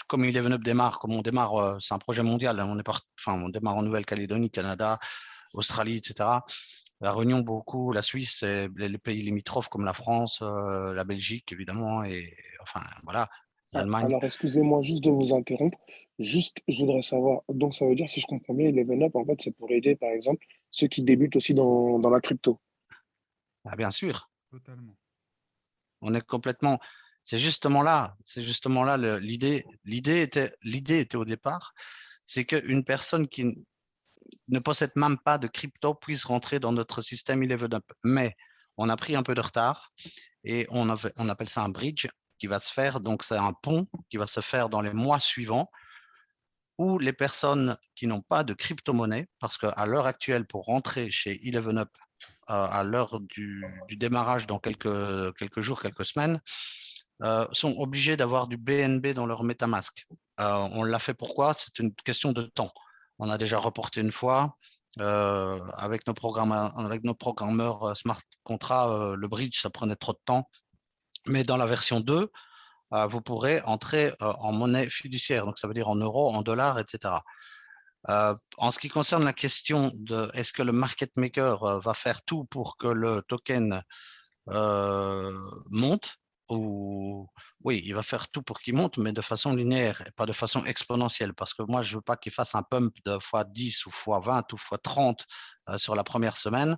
comme Eleven Up démarre, comme on démarre, c'est un projet mondial, hein, on démarre en Nouvelle-Calédonie, Canada, Australie, etc. La Réunion beaucoup, la Suisse, et les pays limitrophes comme la France, la Belgique évidemment, et enfin voilà, l'Allemagne. Alors, excusez-moi juste de vous interrompre. Juste, je voudrais savoir, donc ça veut dire, si je comprends bien, Eleven Up, en fait, c'est pour aider, par exemple, ceux qui débutent aussi dans la crypto. Ah, bien sûr, Totalement. on est complètement. C'est justement là l'idée. L'idée était au départ, c'est qu'une personne qui ne possède même pas de crypto puisse rentrer dans notre système Eleven Up. Mais on a pris un peu de retard et on appelle ça un bridge qui va se faire. Donc, c'est un pont qui va se faire dans les mois suivants où les personnes qui n'ont pas de crypto-monnaie, parce qu'à l'heure actuelle, pour rentrer chez Eleven Up, à l'heure du démarrage dans quelques jours, quelques semaines, sont obligés d'avoir du BNB dans leur MetaMask. On l'a fait pourquoi? C'est une question de temps. On a déjà reporté une fois. Avec nos programmeurs smart contract, le bridge, ça prenait trop de temps. Mais dans la version 2, vous pourrez entrer en monnaie fiduciaire, donc ça veut dire en euros, en dollars, etc. En ce qui concerne la question de est-ce que le market maker va faire tout pour que le token monte, ou oui, il va faire tout pour qu'il monte, mais de façon linéaire et pas de façon exponentielle, parce que moi, je ne veux pas qu'il fasse un pump de x10 ou x20 ou x30 sur la première semaine.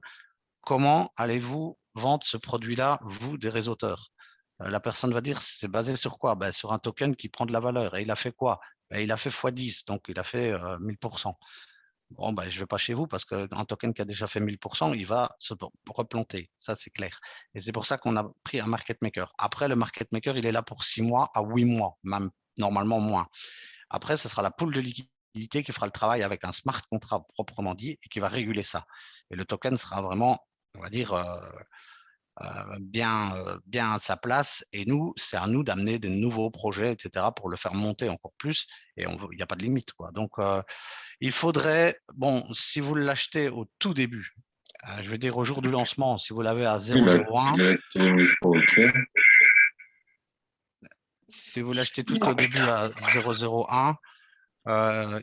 Comment allez-vous vendre ce produit-là, vous, des réseauteurs? La personne va dire, c'est basé sur quoi? Ben, sur un token qui prend de la valeur. Et il a fait quoi? Ben, il a fait x10, donc il a fait 1000%. Bon, ben, je ne vais pas chez vous parce qu'un token qui a déjà fait 1000%, il va se replanter. Ça, c'est clair. Et c'est pour ça qu'on a pris un market maker. Après, le market maker, il est là pour 6 mois à 8 mois, même normalement moins. Après, ce sera la pool de liquidité qui fera le travail avec un smart contract proprement dit et qui va réguler ça. Et le token sera vraiment, on va dire, bien à sa place. Et nous, c'est à nous d'amener des nouveaux projets, etc., pour le faire monter encore plus. Et il n'y a pas de limite, quoi. Donc, il faudrait, bon, si vous l'achetez au tout début, je veux dire au jour du lancement, si vous l'avez à 0,01, si vous l'achetez tout au début à 0,01,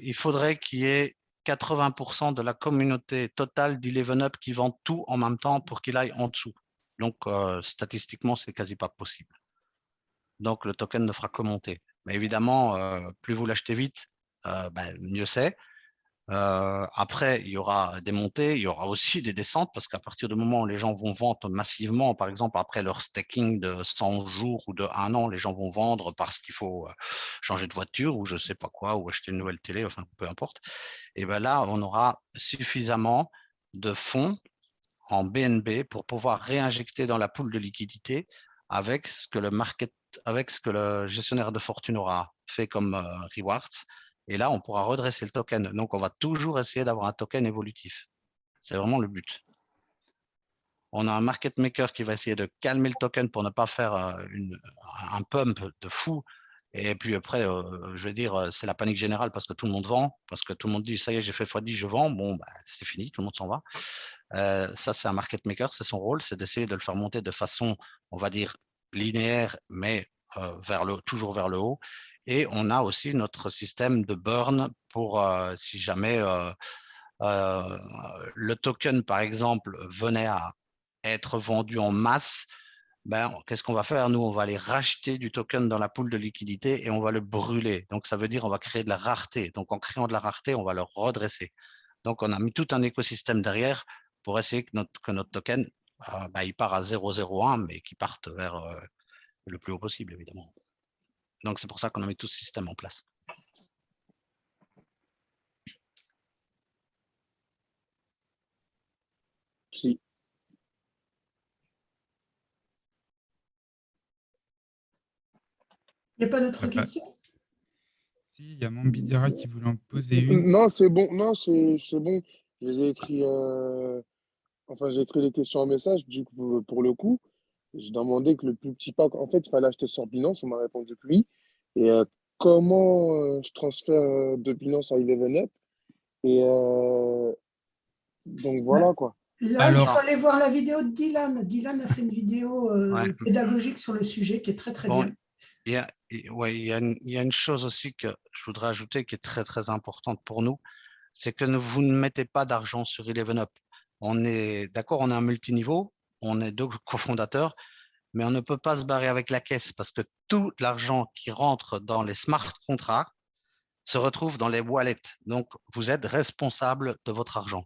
il faudrait qu'il y ait 80% de la communauté totale d'Eleven Up qui vend tout en même temps pour qu'il aille en dessous. Donc, statistiquement, c'est quasi pas possible. Donc, le token ne fera que monter. Mais évidemment, plus vous l'achetez vite, mieux c'est. Après, il y aura des montées, il y aura aussi des descentes parce qu'à partir du moment où les gens vont vendre massivement, par exemple, après leur staking de 100 jours ou de 1 an, les gens vont vendre parce qu'il faut changer de voiture ou je ne sais pas quoi, ou acheter une nouvelle télé, enfin, peu importe. Et bien là, on aura suffisamment de fonds en BNB pour pouvoir réinjecter dans la pool de liquidité avec ce que le gestionnaire de fortune aura fait comme rewards. Et là, on pourra redresser le token. Donc, on va toujours essayer d'avoir un token évolutif. C'est vraiment le but. On a un market maker qui va essayer de calmer le token pour ne pas faire un pump de fou. Et puis après, je veux dire, c'est la panique générale parce que tout le monde vend, parce que tout le monde dit, ça y est, j'ai fait x10, je vends. Bon, c'est fini, tout le monde s'en va. Ça, c'est un market maker, c'est son rôle, c'est d'essayer de le faire monter de façon, on va dire, linéaire, mais toujours vers le haut. Et on a aussi notre système de burn pour si jamais le token, par exemple, venait à être vendu en masse, qu'est-ce qu'on va faire? Nous, on va aller racheter du token dans la pool de liquidité et on va le brûler. Donc, ça veut dire on va créer de la rareté. Donc, en créant de la rareté, on va le redresser. Donc, on a mis tout un écosystème derrière pour essayer que notre token, il part à 0,01, mais qu'il parte vers le plus haut possible, évidemment. Donc, c'est pour ça qu'on a mis tout ce système en place. Si. Il n'y a pas d'autres questions? Si, il y a Mambidira qui voulait en poser une. Non, c'est bon. Non, c'est bon. Je les ai écrits. Enfin, j'ai écrit les questions en message. Du coup, pour le coup, j'ai demandé que le plus petit pack, en fait, il fallait acheter sur Binance. On m'a répondu que oui. Et comment je transfère de Binance à Eleven Up? Et donc voilà quoi. Là, il faut aller voir la vidéo de Dylan. Dylan a fait une vidéo pédagogique sur le sujet qui est très, très bien. Il y a une chose aussi que je voudrais ajouter qui est très, très importante pour nous, c'est que vous ne mettez pas d'argent sur Eleven Up. On est d'accord, on est un multiniveau, on est 2 cofondateurs, mais on ne peut pas se barrer avec la caisse parce que tout l'argent qui rentre dans les smart contracts se retrouve dans les wallets. Donc, vous êtes responsable de votre argent.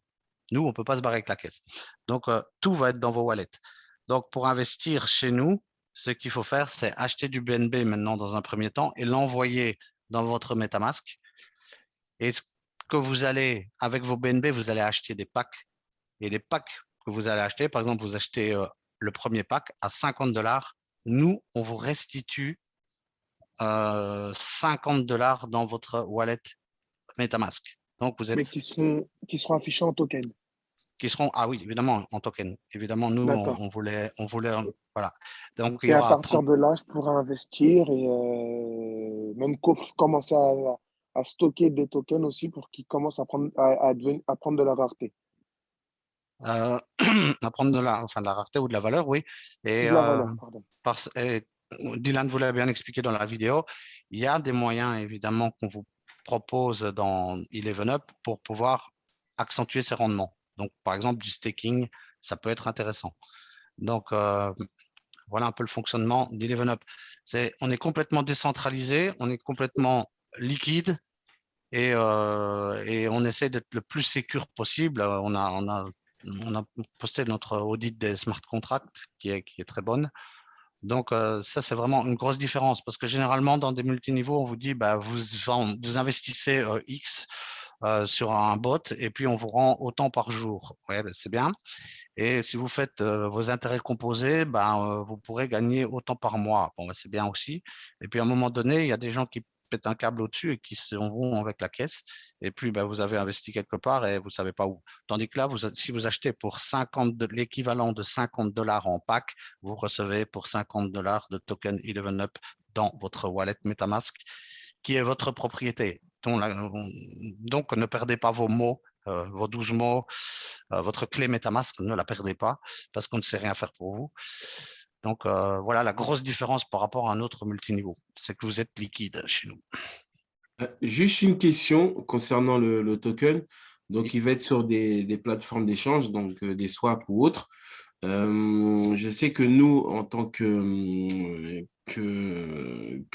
Nous, on ne peut pas se barrer avec la caisse. Donc, tout va être dans vos wallets. Donc, pour investir chez nous, ce qu'il faut faire, c'est acheter du BNB maintenant dans un premier temps et l'envoyer dans votre MetaMask. Et ce que vous allez, avec vos BNB, vous allez acheter des packs. Et les packs que vous allez acheter, par exemple, vous achetez le premier pack à $50. Nous, on vous restitue $50 dans votre wallet MetaMask. Donc, vous êtes... Mais qui seront affichés en token. Oui, évidemment, en token. Évidemment, nous, on voulait, voilà. Donc, il y et à aura partir de là, je pourrais investir et même commencer à stocker des tokens aussi pour qu'ils commencent à prendre de la rareté. à prendre de la rareté ou de la valeur, oui. Et, de la valeur, pardon. Dylan vous l'a bien expliqué dans la vidéo, il y a des moyens, évidemment, qu'on vous propose dans Eleven Up pour pouvoir accentuer ses rendements. Donc, par exemple, du staking, ça peut être intéressant. Donc, voilà un peu le fonctionnement d'Eleven Up. On est complètement décentralisé, on est complètement liquide et on essaie d'être le plus sécure possible. On a posté notre audit des smart contracts qui est très bonne. Donc, ça, c'est vraiment une grosse différence parce que généralement, dans des multiniveaux, on vous dit, vous investissez X sur un bot et puis on vous rend autant par jour. Ouais, c'est bien. Et si vous faites vos intérêts composés, vous pourrez gagner autant par mois. Bon, c'est bien aussi. Et puis, à un moment donné, il y a des gens qui pètent un câble au-dessus et qui s'en vont avec la caisse. Et puis, vous avez investi quelque part et vous ne savez pas où. Tandis que là, si vous achetez pour l'équivalent de $50 en pack, vous recevez pour $50 de token 11up dans votre wallet MetaMask, qui est votre propriété. Donc, ne perdez pas vos mots, vos 12 mots, votre clé MetaMask, ne la perdez pas parce qu'on ne sait rien faire pour vous. Donc, voilà la grosse différence par rapport à un autre multiniveau, c'est que vous êtes liquide chez nous. Juste une question concernant le token. Donc, il va être sur des plateformes d'échange, donc des swaps ou autres. Je sais que nous, en tant que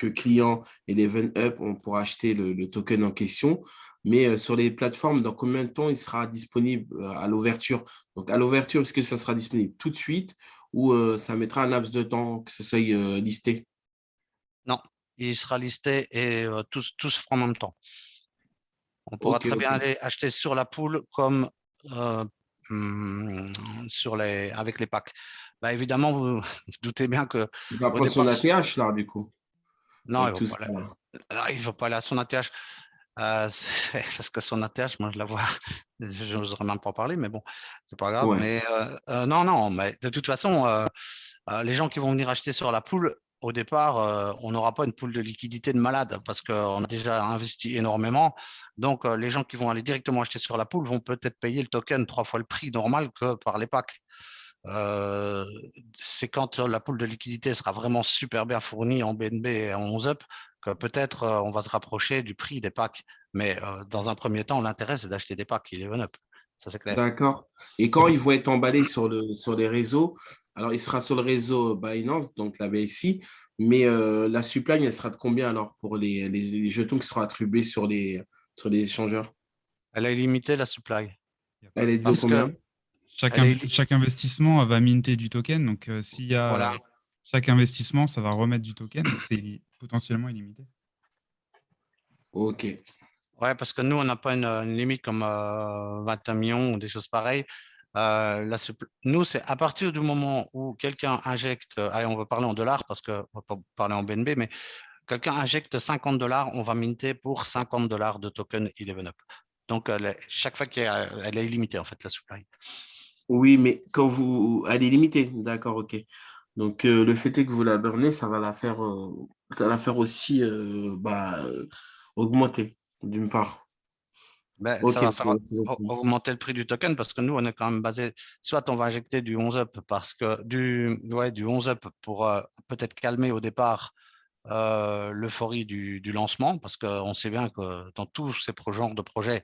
client Eleven Up, on pourra acheter le token en question. Mais sur les plateformes, dans combien de temps il sera disponible à l'ouverture? Donc, à l'ouverture, est-ce que ça sera disponible tout de suite ou ça mettra un laps de temps que ce soit listé? Non, il sera listé et tout se fera en même temps. On pourra très bien aller acheter sur la pool comme avec les packs. Évidemment, vous doutez bien que… Il va prendre son ATH là, du coup. Non, il ne va pas aller à son ATH. Parce que son ATH, moi je la vois, je n'oserais même pas en parler, mais bon, c'est pas grave. Ouais. Mais non, mais de toute façon, les gens qui vont venir acheter sur la pool, au départ, on n'aura pas une pool de liquidité de malade parce qu'on a déjà investi énormément. Donc, les gens qui vont aller directement acheter sur la pool vont peut-être payer le token 3 fois le prix normal que par les packs. C'est quand la pool de liquidité sera vraiment super bien fournie en BNB et en 11up que peut-être on va se rapprocher du prix des packs. Mais dans un premier temps, l'intérêt, c'est d'acheter des packs 11up. Ça, c'est clair. D'accord. Et quand ils vont être emballés sur les réseaux, alors il sera sur le réseau Binance, donc la BSC, mais la supply, elle sera de combien alors pour les jetons qui seront attribués sur les échangeurs? Elle est illimitée, la supply. Elle est de combien? Chaque investissement va minter du token. Donc, s'il y a chaque investissement, ça va remettre du token. Donc, c'est potentiellement illimité. OK. Ouais, parce que nous, on n'a pas une limite comme 21 millions ou des choses pareilles. Nous, c'est à partir du moment où quelqu'un injecte, allez, on va parler en dollars parce qu'on ne va pas parler en BNB, mais quelqu'un injecte $50, on va minter pour $50 de token 11up. Donc, chaque fois elle est illimitée, en fait, la supply. Oui, mais elle est limitée. D'accord, OK. Donc, le fait est que vous la burnez, ça va la faire aussi augmenter, d'une part. Ça va faire augmenter le prix du token parce que nous, on est quand même basé, soit on va injecter du 11up du 11up pour peut-être calmer au départ l'euphorie du lancement parce qu'on sait bien que dans tous ces genres de projets,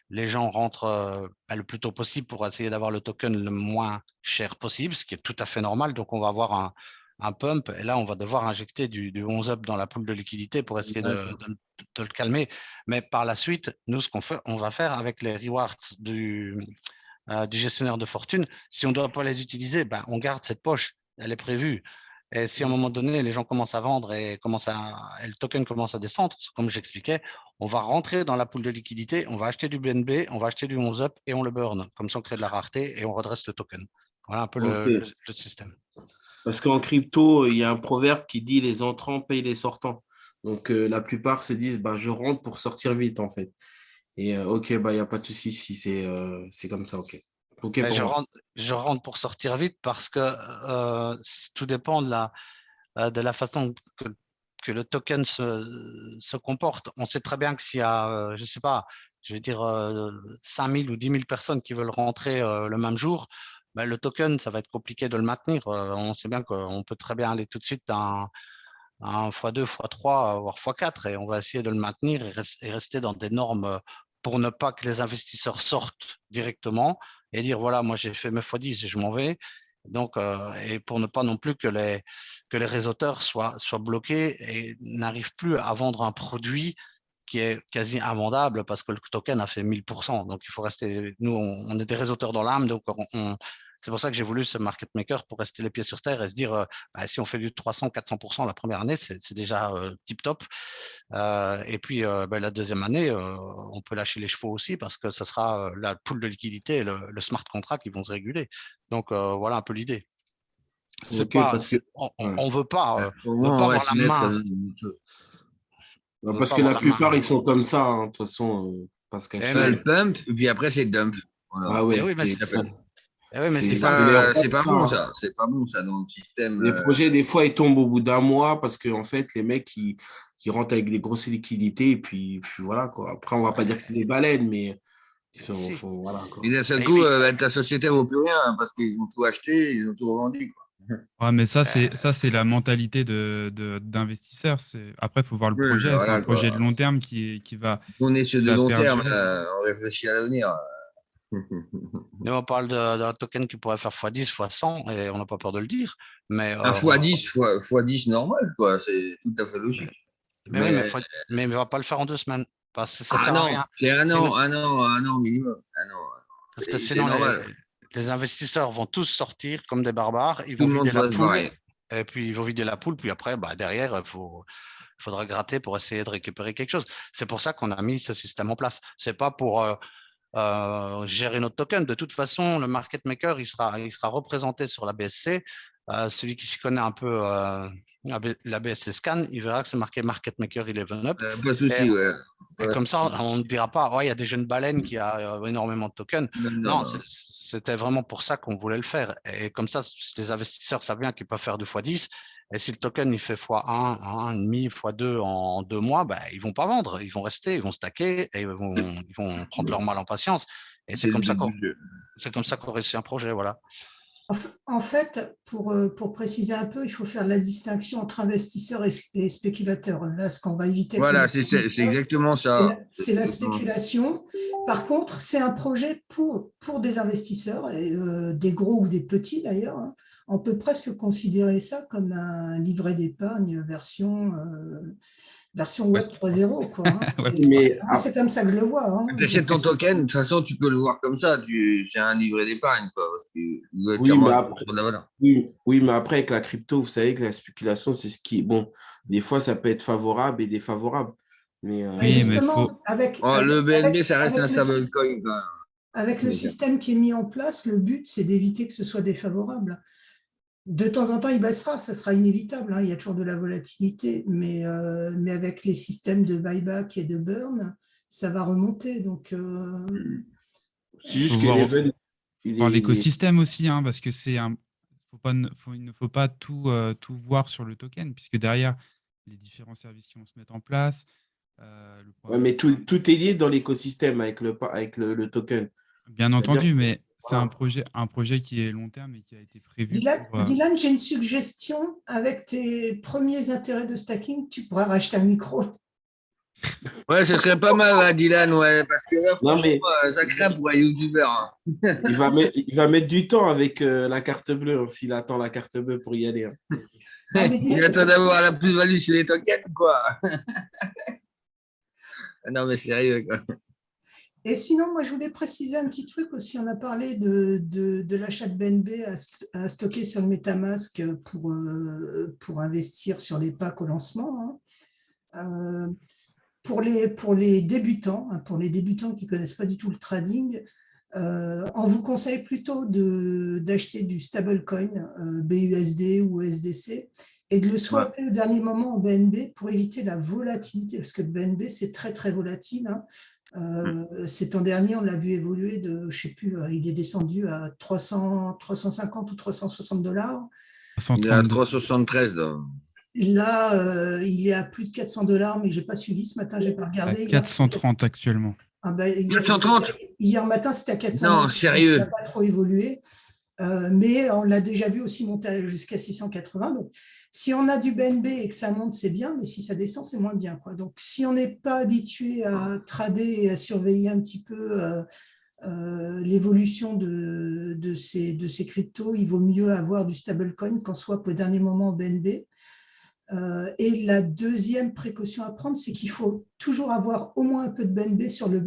les gens rentrent le plus tôt possible pour essayer d'avoir le token le moins cher possible, ce qui est tout à fait normal. Donc, on va avoir un pump et là, on va devoir injecter du 11up dans la pool de liquidité pour essayer de le calmer. Mais par la suite, nous, ce on va faire avec les rewards du gestionnaire de fortune, si on ne doit pas les utiliser, on garde cette poche, elle est prévue. Et si à un moment donné, les gens commencent à vendre et le token commence à descendre, comme j'expliquais, on va rentrer dans la pool de liquidité, on va acheter du BNB, on va acheter du 11up et on le burn. Comme ça, on crée de la rareté et on redresse le token. Voilà un peu le système. Parce qu'en crypto, il y a un proverbe qui dit les entrants payent les sortants. Donc, la plupart se disent je rentre pour sortir vite, en fait. Et OK, il n'y a pas de souci si c'est comme ça, OK. Je rentre pour sortir vite parce que tout dépend de la façon que le token se comporte. On sait très bien que s'il y a, je ne sais pas, je vais dire 5 000 ou 10 000 personnes qui veulent rentrer le même jour, le token, ça va être compliqué de le maintenir. On sait bien qu'on peut très bien aller tout de suite à un x2, x3, voire x4 et on va essayer de le maintenir et rester dans des normes pour ne pas que les investisseurs sortent directement et dire voilà, moi j'ai fait mes x10 et je m'en vais. Donc, et pour ne pas non plus que les réseauteurs soient bloqués et n'arrivent plus à vendre un produit qui est quasi invendable parce que le token a fait 1000%. Donc, il faut rester. Nous, on est des réseauteurs dans l'âme, donc c'est pour ça que j'ai voulu ce market maker pour rester les pieds sur terre et se dire si on fait du 300-400% la première année, c'est déjà tip top. Et puis la deuxième année, on peut lâcher les chevaux aussi parce que ça sera la pool de liquidité, le smart contract qui vont se réguler. Donc voilà un peu l'idée. C'est pas, on veut pas, avoir la main. Parce que la plupart, ils sont comme ça, hein, de toute façon, parce qu'à le pump, et puis après, c'est dump. Voilà. Ah ouais, oui, mais c'est pas bon, ça. C'est pas bon, ça, dans le système. Les projets, des fois, ils tombent au bout d'un mois parce qu'en fait, les mecs, ils rentrent avec des grosses liquidités et puis voilà, quoi. Après, on va pas dire que c'est des baleines, mais voilà, quoi. Et d'un seul coup, ta société ne vaut plus rien parce qu'ils ont tout acheté, ils ont tout revendu, quoi. Ouais, mais ça, c'est la mentalité d'investisseur. Après, il faut voir le projet. Voilà, c'est un projet de long terme qui va. On est sur de long terme, perdurer. on réfléchit à l'avenir. Nous, on parle d'un token qui pourrait faire x10, x100, et on n'a pas peur de le dire. Mais, x10, x10 normal, quoi. C'est tout à fait logique. Mais il ne va pas le faire en 2 semaines. Parce que ça sert à rien. C'est un an minimum. Parce que sinon, les investisseurs vont tous sortir comme des barbares. Ils vont vider la poule. Et puis, ils vont vider la poule. Puis après, derrière, il faudra gratter pour essayer de récupérer quelque chose. C'est pour ça qu'on a mis ce système en place. Ce n'est pas pour gérer notre token. De toute façon, le market maker, il sera représenté sur la BSC. Celui qui s'y connaît un peu la BSC Scan, il verra que c'est marqué Market Maker 11up. Pas de souci, ouais. Et comme ça, on ne dira pas, il y a des jeunes baleines qui ont énormément de tokens. Non. C'était vraiment pour ça qu'on voulait le faire. Et comme ça, les investisseurs savent bien qu'ils peuvent faire 2 x 10. Et si le token il fait x1, 1,5, x2 en 2 mois, ils ne vont pas vendre. Ils vont rester, ils vont stacker et ils vont prendre leur mal en patience. Et c'est comme ça qu'on réussit un projet. Voilà. En fait, pour préciser un peu, il faut faire la distinction entre investisseurs et spéculateurs. Là, ce qu'on va éviter. Voilà, c'est exactement ça. C'est la spéculation. Par contre, c'est un projet pour des investisseurs, et, des gros ou des petits d'ailleurs. On peut presque considérer ça comme un livret d'épargne version Web 3.0, quoi. C'est comme ça que je le vois. Tu achètes ton token, de toute façon, tu peux le voir comme ça. C'est un livret d'épargne, quoi. Oui, mais après, avec la crypto, vous savez que la spéculation, c'est ce qui est bon. Des fois, ça peut être favorable et défavorable. Mais, oui, mais le BNB, ça reste un stablecoin. Avec le système qui est mis en place, le but, c'est d'éviter que ce soit défavorable. De temps en temps, il baissera, ça sera inévitable. Il y a toujours de la volatilité, mais avec les systèmes de buyback et de burn, ça va remonter. Donc, c'est juste voir l'écosystème aussi, parce que il ne faut pas tout voir sur le token, puisque derrière, les différents services qui vont se mettre en place. Mais tout est lié dans l'écosystème avec le token. Bien entendu, mais c'est un projet qui est long terme et qui a été prévu. Dylan, j'ai une suggestion. Avec tes premiers intérêts de stacking, tu pourras racheter un micro. Ouais, ce serait pas mal, Dylan, ouais, parce que là, franchement, ça craint pour un YouTuber. Il va mettre du temps avec la carte bleue, s'il attend la carte bleue pour y aller. Il attend d'avoir la plus-value sur les tokens, quoi. Non, mais sérieux, quoi. Et sinon, moi, je voulais préciser un petit truc aussi. On a parlé de l'achat de BNB à stocker sur le MetaMask pour investir sur les packs au lancement. Pour les débutants, qui ne connaissent pas du tout le trading, on vous conseille plutôt d'acheter du stablecoin, BUSD ou USDC, et de le swapper au dernier moment en BNB pour éviter la volatilité, parce que le BNB, c'est très, très volatile. Cet an dernier, on l'a vu évoluer de, je ne sais plus, il est descendu à 350 ou 360 $. Il est à 373. Là, il est à plus de 400 $, mais je n'ai pas suivi ce matin, je n'ai pas regardé. À 430 actuellement. 430 hier matin, c'était à 400. Non, sérieux. Il n'a pas trop évolué. Mais on l'a déjà vu aussi monter jusqu'à 680. Donc, si on a du BNB et que ça monte, c'est bien, mais si ça descend, c'est moins bien, quoi. Donc, si on n'est pas habitué à trader et à surveiller un petit peu l'évolution de ces cryptos, il vaut mieux avoir du stablecoin qu'en swap au dernier moment en BNB. Et la deuxième précaution à prendre, c'est qu'il faut toujours avoir au moins un peu de BNB sur le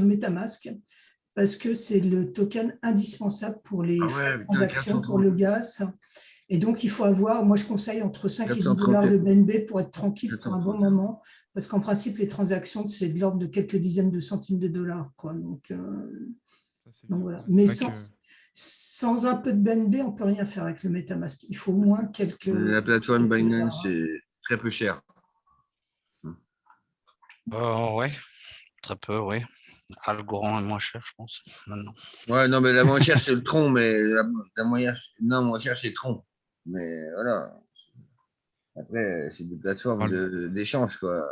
MetaMask, parce que c'est le token indispensable pour les transactions, pour le gaz. Et donc, il faut avoir, moi je conseille entre 5 et 10 $ de BNB pour être tranquille pour un bon moment, parce qu'en principe, les transactions, c'est de l'ordre de quelques dizaines de centimes de dollars, quoi. Donc voilà. Mais sans un peu de BNB, on ne peut rien faire avec le MetaMask. Il faut au moins quelques... La plateforme Binance, c'est très peu cher. Ouais, très peu, oui. Algorand est moins cher, je pense, maintenant. Ouais, non, mais la moins chère, c'est le tronc, mais la moins chère, c'est Tron. Mais voilà. Après, c'est des plateformes Parle d'échange, quoi.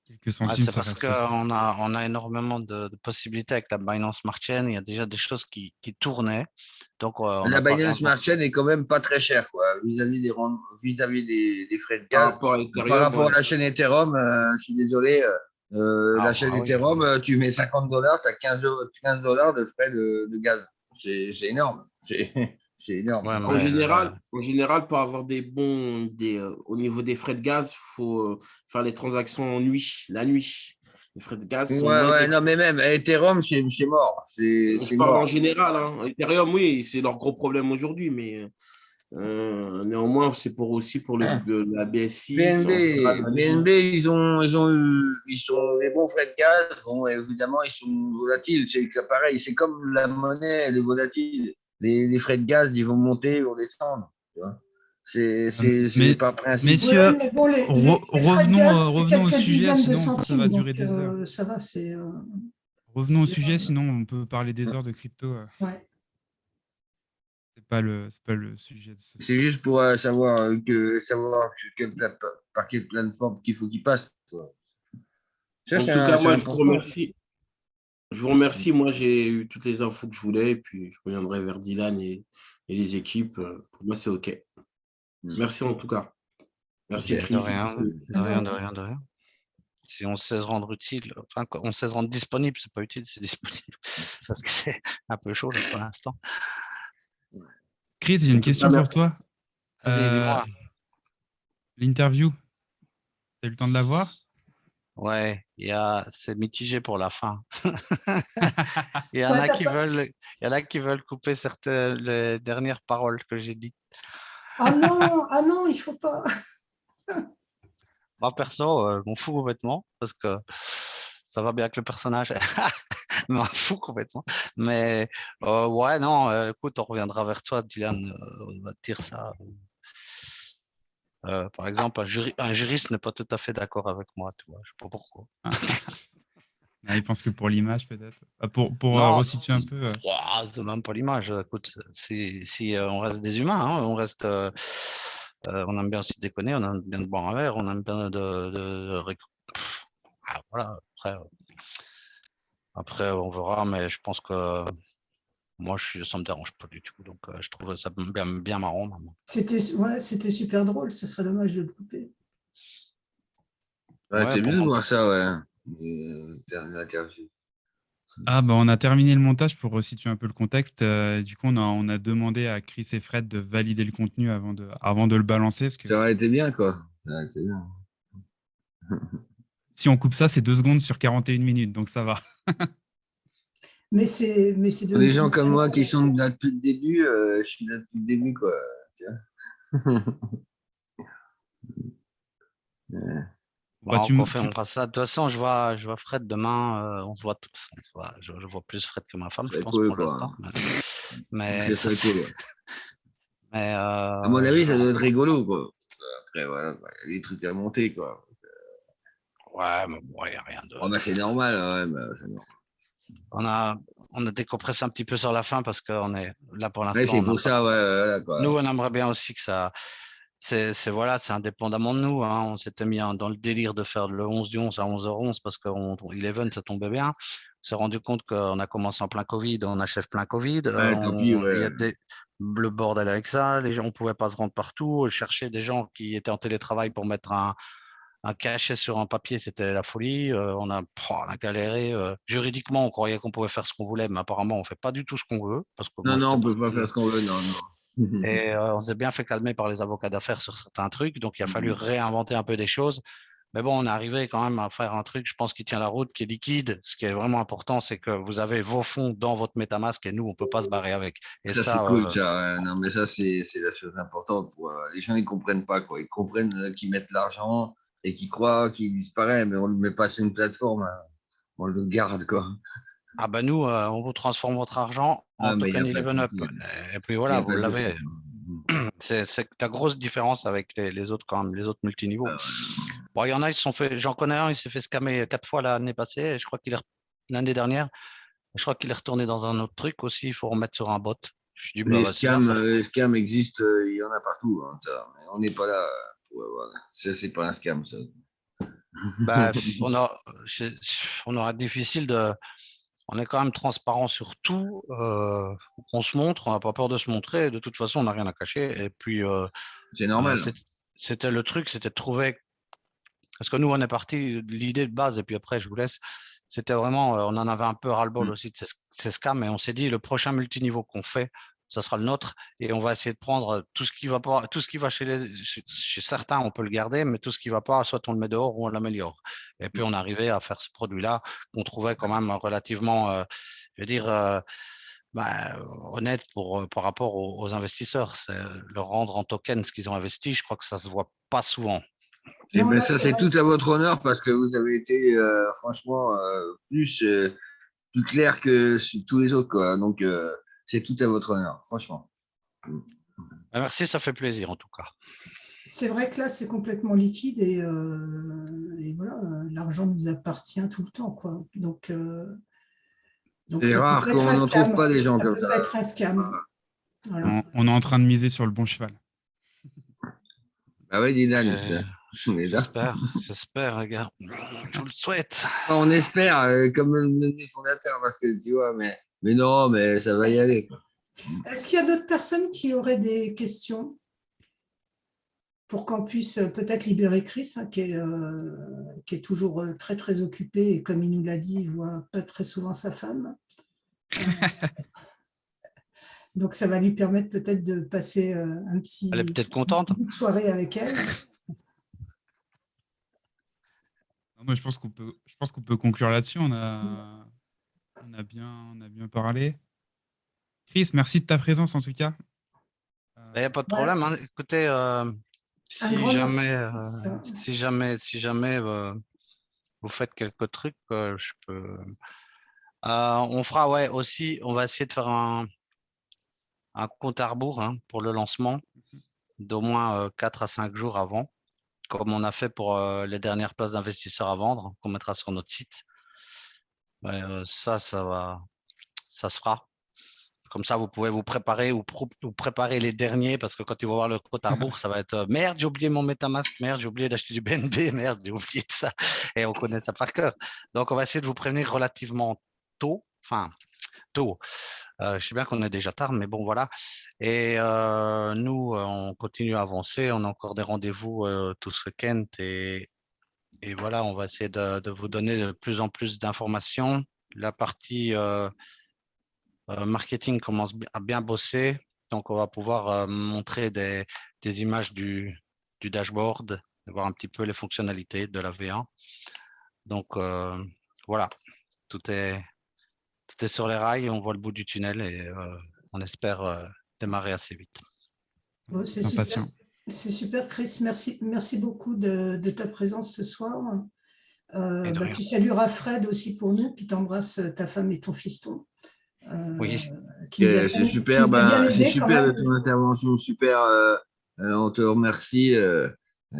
quelques Ouais, centimes, c'est ça parce reste. qu'on a énormément de possibilités avec la Binance Smart Chain. Il y a déjà des choses qui tournaient. Donc, on La n'a pas Binance réellement. Smart Chain est quand même pas très chère, quoi, vis-à-vis des frais de Par gaz. rapport à Par Ethereum, rapport à ouais. la chaîne Ethereum, je suis désolé, Ah, la chaîne ah oui. Ethereum, tu mets $50, tu as 15 $ de frais de gaz. C'est énorme. C'est énorme. Ouais, En mais général, pour avoir au niveau des frais de gaz, il faut faire les transactions la nuit. Les frais de gaz Ouais, sont moins ouais, élevés. non, mais même Ethereum, c'est mort. Je C'est parle en mort. général, hein. Ethereum, oui, c'est leur gros problème aujourd'hui, mais néanmoins, c'est aussi pour la BS6. En général, la nuit. BNB, ils sont les bons frais de gaz. Bon, évidemment, ils sont volatiles. C'est pareil, c'est comme la monnaie, elle est volatile. Les frais de gaz, ils vont monter, ils vont descendre. Tu vois. C'est Mais, par principe. Oui, messieurs, mais bon, les frais de revenons, gaz, c'est revenons au quelques sujet, dizaines de sinon ça va centimes, durer donc des heures. ça va, Revenons c'est au bien. sujet, sinon on peut parler des heures de crypto. Ouais. C'est pas le sujet de ce soir. C'est juste pour savoir par quelle plateforme qu'il faut qu'il passe. Quoi. Ça, En tout cas, c'est moi, je vous important. remercie. Je vous remercie. Moi, j'ai eu toutes les infos que je voulais, et puis je reviendrai vers Dylan et les équipes. Pour moi, c'est OK. Merci en tout cas. Merci, Ok. de Chris. rien, Merci. de rien, de rien, de rien. Si on sait se rendre utile, enfin, quand on sait se rendre disponible, c'est pas utile, c'est disponible. Parce que c'est un peu chaud là, pour l'instant. Chris, j'ai En une tout cas, question pour merci. toi. Vas-y, dis-moi. L'interview, t'as eu le temps de la voir? Ouais, c'est mitigé pour la fin. Il y en Ouais, a t'as qui pas... veulent, il y en a qui veulent couper certaines les dernières paroles que j'ai dites. Ah non, il faut pas. Moi, perso, je m'en fous complètement parce que ça va bien avec le personnage. Je m'en fous complètement. Mais ouais, non, écoute, on reviendra vers toi, Dylan. On va te dire ça. Par exemple, un juriste n'est pas tout à fait d'accord avec moi, tu vois. Je sais pas pourquoi. Ah, ah, il pense que pour l'image, peut-être. Ah, pour Non, resituer un peu. ouah, c'est même pas l'image. Écoute, si on reste des humains, hein, on reste, on aime bien aussi déconner, on aime bien de boire un verre, on aime bien voilà. Après, on verra, mais je pense que moi, ça me dérange pas du tout. Donc, je trouve ça bien marrant, maintenant. C'était super drôle, ce serait dommage de le couper. Ouais, Ouais, c'est pour bien de moi. voir ça, ouais. L'interview. Ah, bah, on a terminé le montage pour resituer un peu le contexte. Du coup, on a demandé à Chris et Fred de valider le contenu avant de le balancer. Parce que Ça aurait été bien, quoi. Ça aurait été bien. si on coupe ça, c'est 2 secondes sur 41 minutes. Donc ça va. Mais c'est Des devenu gens comme moi qui sont là depuis le début, je suis là depuis le début, quoi. Tu vois. Ouais. Bah, Bon, on confirmera ça. De toute façon, je vois Fred demain. On se voit tous. Je vois plus Fred que ma femme, je C'est pense, cool, pour quoi. l'instant. Mais C'est ça, très cool, ouais. mais À mon avis, ça doit être rigolo, quoi. Après, voilà, il y a des trucs à monter, quoi. ouais, mais bon, il n'y a rien de. Oh, bah, c'est normal, ouais, bah, c'est normal. On a, on a décompressé un petit peu sur la fin parce qu'on est là pour Ouais, l'instant. c'est pour ça, ouais, voilà, Nous, quoi. on aimerait bien aussi que ça. Voilà, c'est indépendamment de nous, hein. On s'était mis dans le délire de faire le 11 du 11 à 11h11 parce que Eleven, ça tombait bien. On s'est rendu compte qu'on a commencé en plein Covid, on achève plein Covid. Ouais, tant pis, Il y ouais. a le bordel avec ça. Les gens, on ne pouvait pas se rendre partout. Chercher des gens qui étaient en télétravail pour mettre un cachet sur un papier, c'était la folie. On a galéré. Juridiquement, on croyait qu'on pouvait faire ce qu'on voulait, mais apparemment, on ne fait pas du tout ce qu'on veut. Parce que Non, moi, non, j'étais on peut pas parti. faire ce qu'on veut, non, non. Et on s'est bien fait calmer par les avocats d'affaires sur certains trucs. Donc, il a fallu réinventer un peu des choses. Mais bon, on est arrivé quand même à faire un truc, je pense, qui tient la route, qui est liquide. Ce qui est vraiment important, c'est que vous avez vos fonds dans votre MetaMask et nous, on ne peut pas se barrer avec. Et Ça, c'est ça, cool, ça. Ouais. Non, mais ça, c'est la chose importante. Les gens, ils comprennent pas, quoi. Ils comprennent qu'ils mettent l'argent et qu'ils croient qu'il disparaît, mais on ne le met pas sur une plateforme, hein. On le garde, quoi. ah ben nous, on vous transforme votre argent en Ah, mais il n'y a token pas de 11 Up. souci. Et puis Il n'y voilà, a vous pas de l'avez. souci. C'est la grosse différence avec les autres, quand même, les autres multiniveaux. Bon, il y en a, j'en connais un, il s'est fait scammer 4 fois l'année passée, et je crois l'année dernière, je crois qu'il est retourné dans un autre truc aussi, il faut remettre sur un bot. Je dis, bah, c'est bien ça. Les scams existent, il y en a partout. Hein, mais on n'est pas là pour avoir. Ça, c'est pas un scam, ça. Bah, on aura difficile de. On est quand même transparent sur tout. On se montre, on n'a pas peur de se montrer. De toute façon, on n'a rien à cacher. Et puis, c'est normal. C'était le truc, c'était de trouver. Parce que nous, on est parti de l'idée de base, et puis après, je vous laisse. C'était vraiment, on en avait un peu ras-le-bol aussi de ces scams, et on s'est dit, le prochain multiniveau qu'on fait, ça sera le nôtre, et on va essayer de prendre tout ce qui va pas, tout ce qui va chez certains, on peut le garder, mais tout ce qui va pas, soit on le met dehors ou on l'améliore. Et puis on arrivait à faire ce produit-là qu'on trouvait quand même relativement, je veux dire, honnête par rapport aux investisseurs. C'est leur rendre en token ce qu'ils ont investi. Je crois que ça se voit pas souvent. Et ben ça, c'est tout à votre honneur parce que vous avez été franchement plus clair que tous les autres, quoi. Donc, c'est tout à votre honneur, franchement. Merci, ça fait plaisir en tout cas. C'est vrai que là, c'est complètement liquide et voilà, l'argent nous appartient tout le temps, quoi. Donc c'est rare qu'on n'en trouve pas des gens comme ça. Ça peut être un scam. Voilà. On est en train de miser sur le bon cheval. Ah oui, Dylan. J'espère, regarde. Je vous le souhaite. On espère, comme le fondateur, parce que tu vois, mais non, mais ça va y aller. Est-ce qu'il y a d'autres personnes qui auraient des questions pour qu'on puisse peut-être libérer Chris, hein, qui est toujours très, très occupé et comme il nous l'a dit, il ne voit pas très souvent sa femme. Donc, ça va lui permettre peut-être de passer un petit... Elle est peut-être contente. Une soirée avec elle. Moi, je pense qu'on peut conclure là-dessus. On a bien parlé. Chris, merci de ta présence en tout cas. Il n'y a pas de problème. Hein. Écoutez, si jamais vous faites quelques trucs, je peux. On fera aussi. On va essayer de faire un compte à rebours pour le lancement d'au moins 4 à 5 jours avant, comme on a fait pour les dernières places d'investisseurs à vendre, qu'on mettra sur notre site. Ça se fera. Comme ça, vous pouvez vous préparer ou préparer les derniers, parce que quand ils vont voir le compte à rebours, ça va être merde, j'ai oublié mon MetaMask, merde, j'ai oublié d'acheter du BNB, merde, j'ai oublié de ça. Et on connaît ça par cœur. Donc, on va essayer de vous prévenir relativement tôt. Je sais bien qu'on est déjà tard, mais bon, voilà. Et nous, on continue à avancer. On a encore des rendez-vous tout ce week-end. Et voilà, on va essayer de vous donner de plus en plus d'informations. La partie marketing commence à bien bosser. Donc, on va pouvoir montrer des images du dashboard, voir un petit peu les fonctionnalités de la V1. Donc, voilà, tout est sur les rails, on voit le bout du tunnel et on espère démarrer assez vite. Bon, c'est super, Chris. Merci beaucoup de ta présence ce soir. Tu salueras Fred aussi pour nous, puis t'embrasses ta femme et ton fiston. Oui, c'est super. C'est super de ton intervention, super. On te remercie.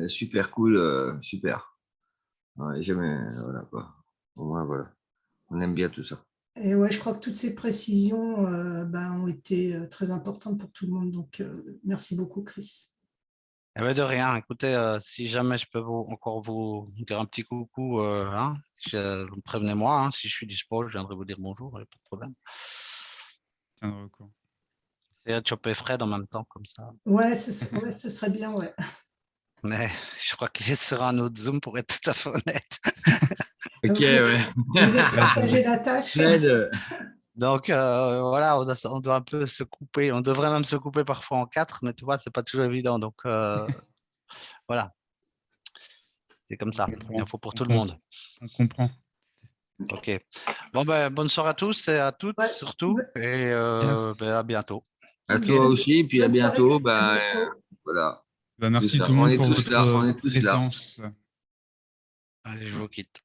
Super cool, super. Ouais, jamais, voilà quoi. Au moins, voilà. On aime bien tout ça. Et ouais, je crois que toutes ces précisions ont été très importantes pour tout le monde. Donc, merci beaucoup, Chris. De rien. Écoutez, si jamais je peux encore vous dire un petit coucou, vous prévenez-moi. Si je suis dispo, je viendrai vous dire bonjour. Pas de problème. C'est de choper Fred en même temps, comme ça. Ouais, ce serait bien, ouais. Mais je crois qu'il sera un autre Zoom pour être tout à fait honnête. Ok, ouais. Vous avez partagé la tâche. Donc, voilà, on doit un peu se couper. On devrait même se couper parfois en 4, mais tu vois, c'est pas toujours évident. Donc, voilà. C'est comme ça. Il en faut pour tout le monde. On comprend. Ok. Bon, bonne soirée à tous et à toutes, surtout. Et à bientôt. À toi aussi, puis à bientôt. Voilà. Merci tout le monde pour votre présence. Allez, je vous quitte.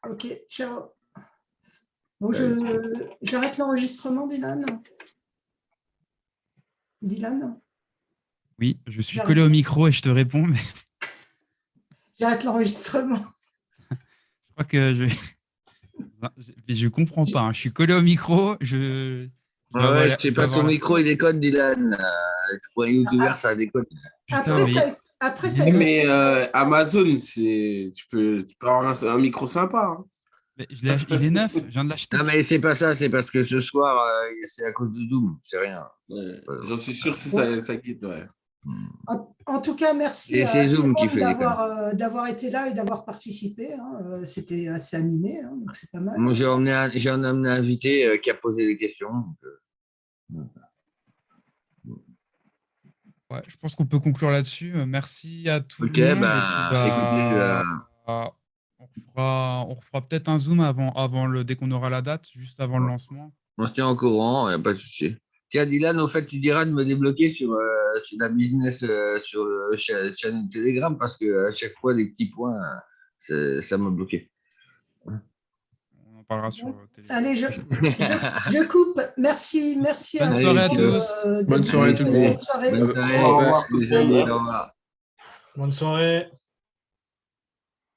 Ok, ciao. Bon, j'arrête l'enregistrement, Dylan. Oui, je suis collé au micro et je te réponds. Mais... J'arrête l'enregistrement. Je crois que je comprends pas. Hein. Je suis collé au micro. Je je sais pas, ton micro, il déconne, Dylan. Pour un youtubeur, ça déconne. Putain, Après, ça mais Amazon, tu peux avoir un micro sympa. Hein. Mais il est neuf, je viens de l'acheter. Non, mais c'est pas ça, c'est parce que ce soir, c'est à cause de Doom, c'est rien. Ouais, j'en suis sûr que ça quitte, ouais. En tout cas, merci c'est Zoom qui fait d'avoir été là et d'avoir participé. Hein. C'était assez animé, hein, donc c'est pas mal. Moi, j'ai emmené un invité qui a posé des questions. Ouais, je pense qu'on peut conclure là-dessus. Merci à tout Ok, le monde. Écoutez, on refera peut-être un Zoom dès qu'on aura la date, juste avant le lancement. On se tient au courant, il n'y a pas de souci. Tiens, Dylan, au fait, tu diras de me débloquer sur la business, sur le channel Telegram, parce que à chaque fois, des petits points, ça m'a bloqué. On en parlera sur Telegram. Allez, je coupe. Merci. Bonne soirée à tous. Bonne soirée à tout le monde. Bonne soirée. Bonne soirée. Au revoir, les amis. Au revoir. Bonne soirée.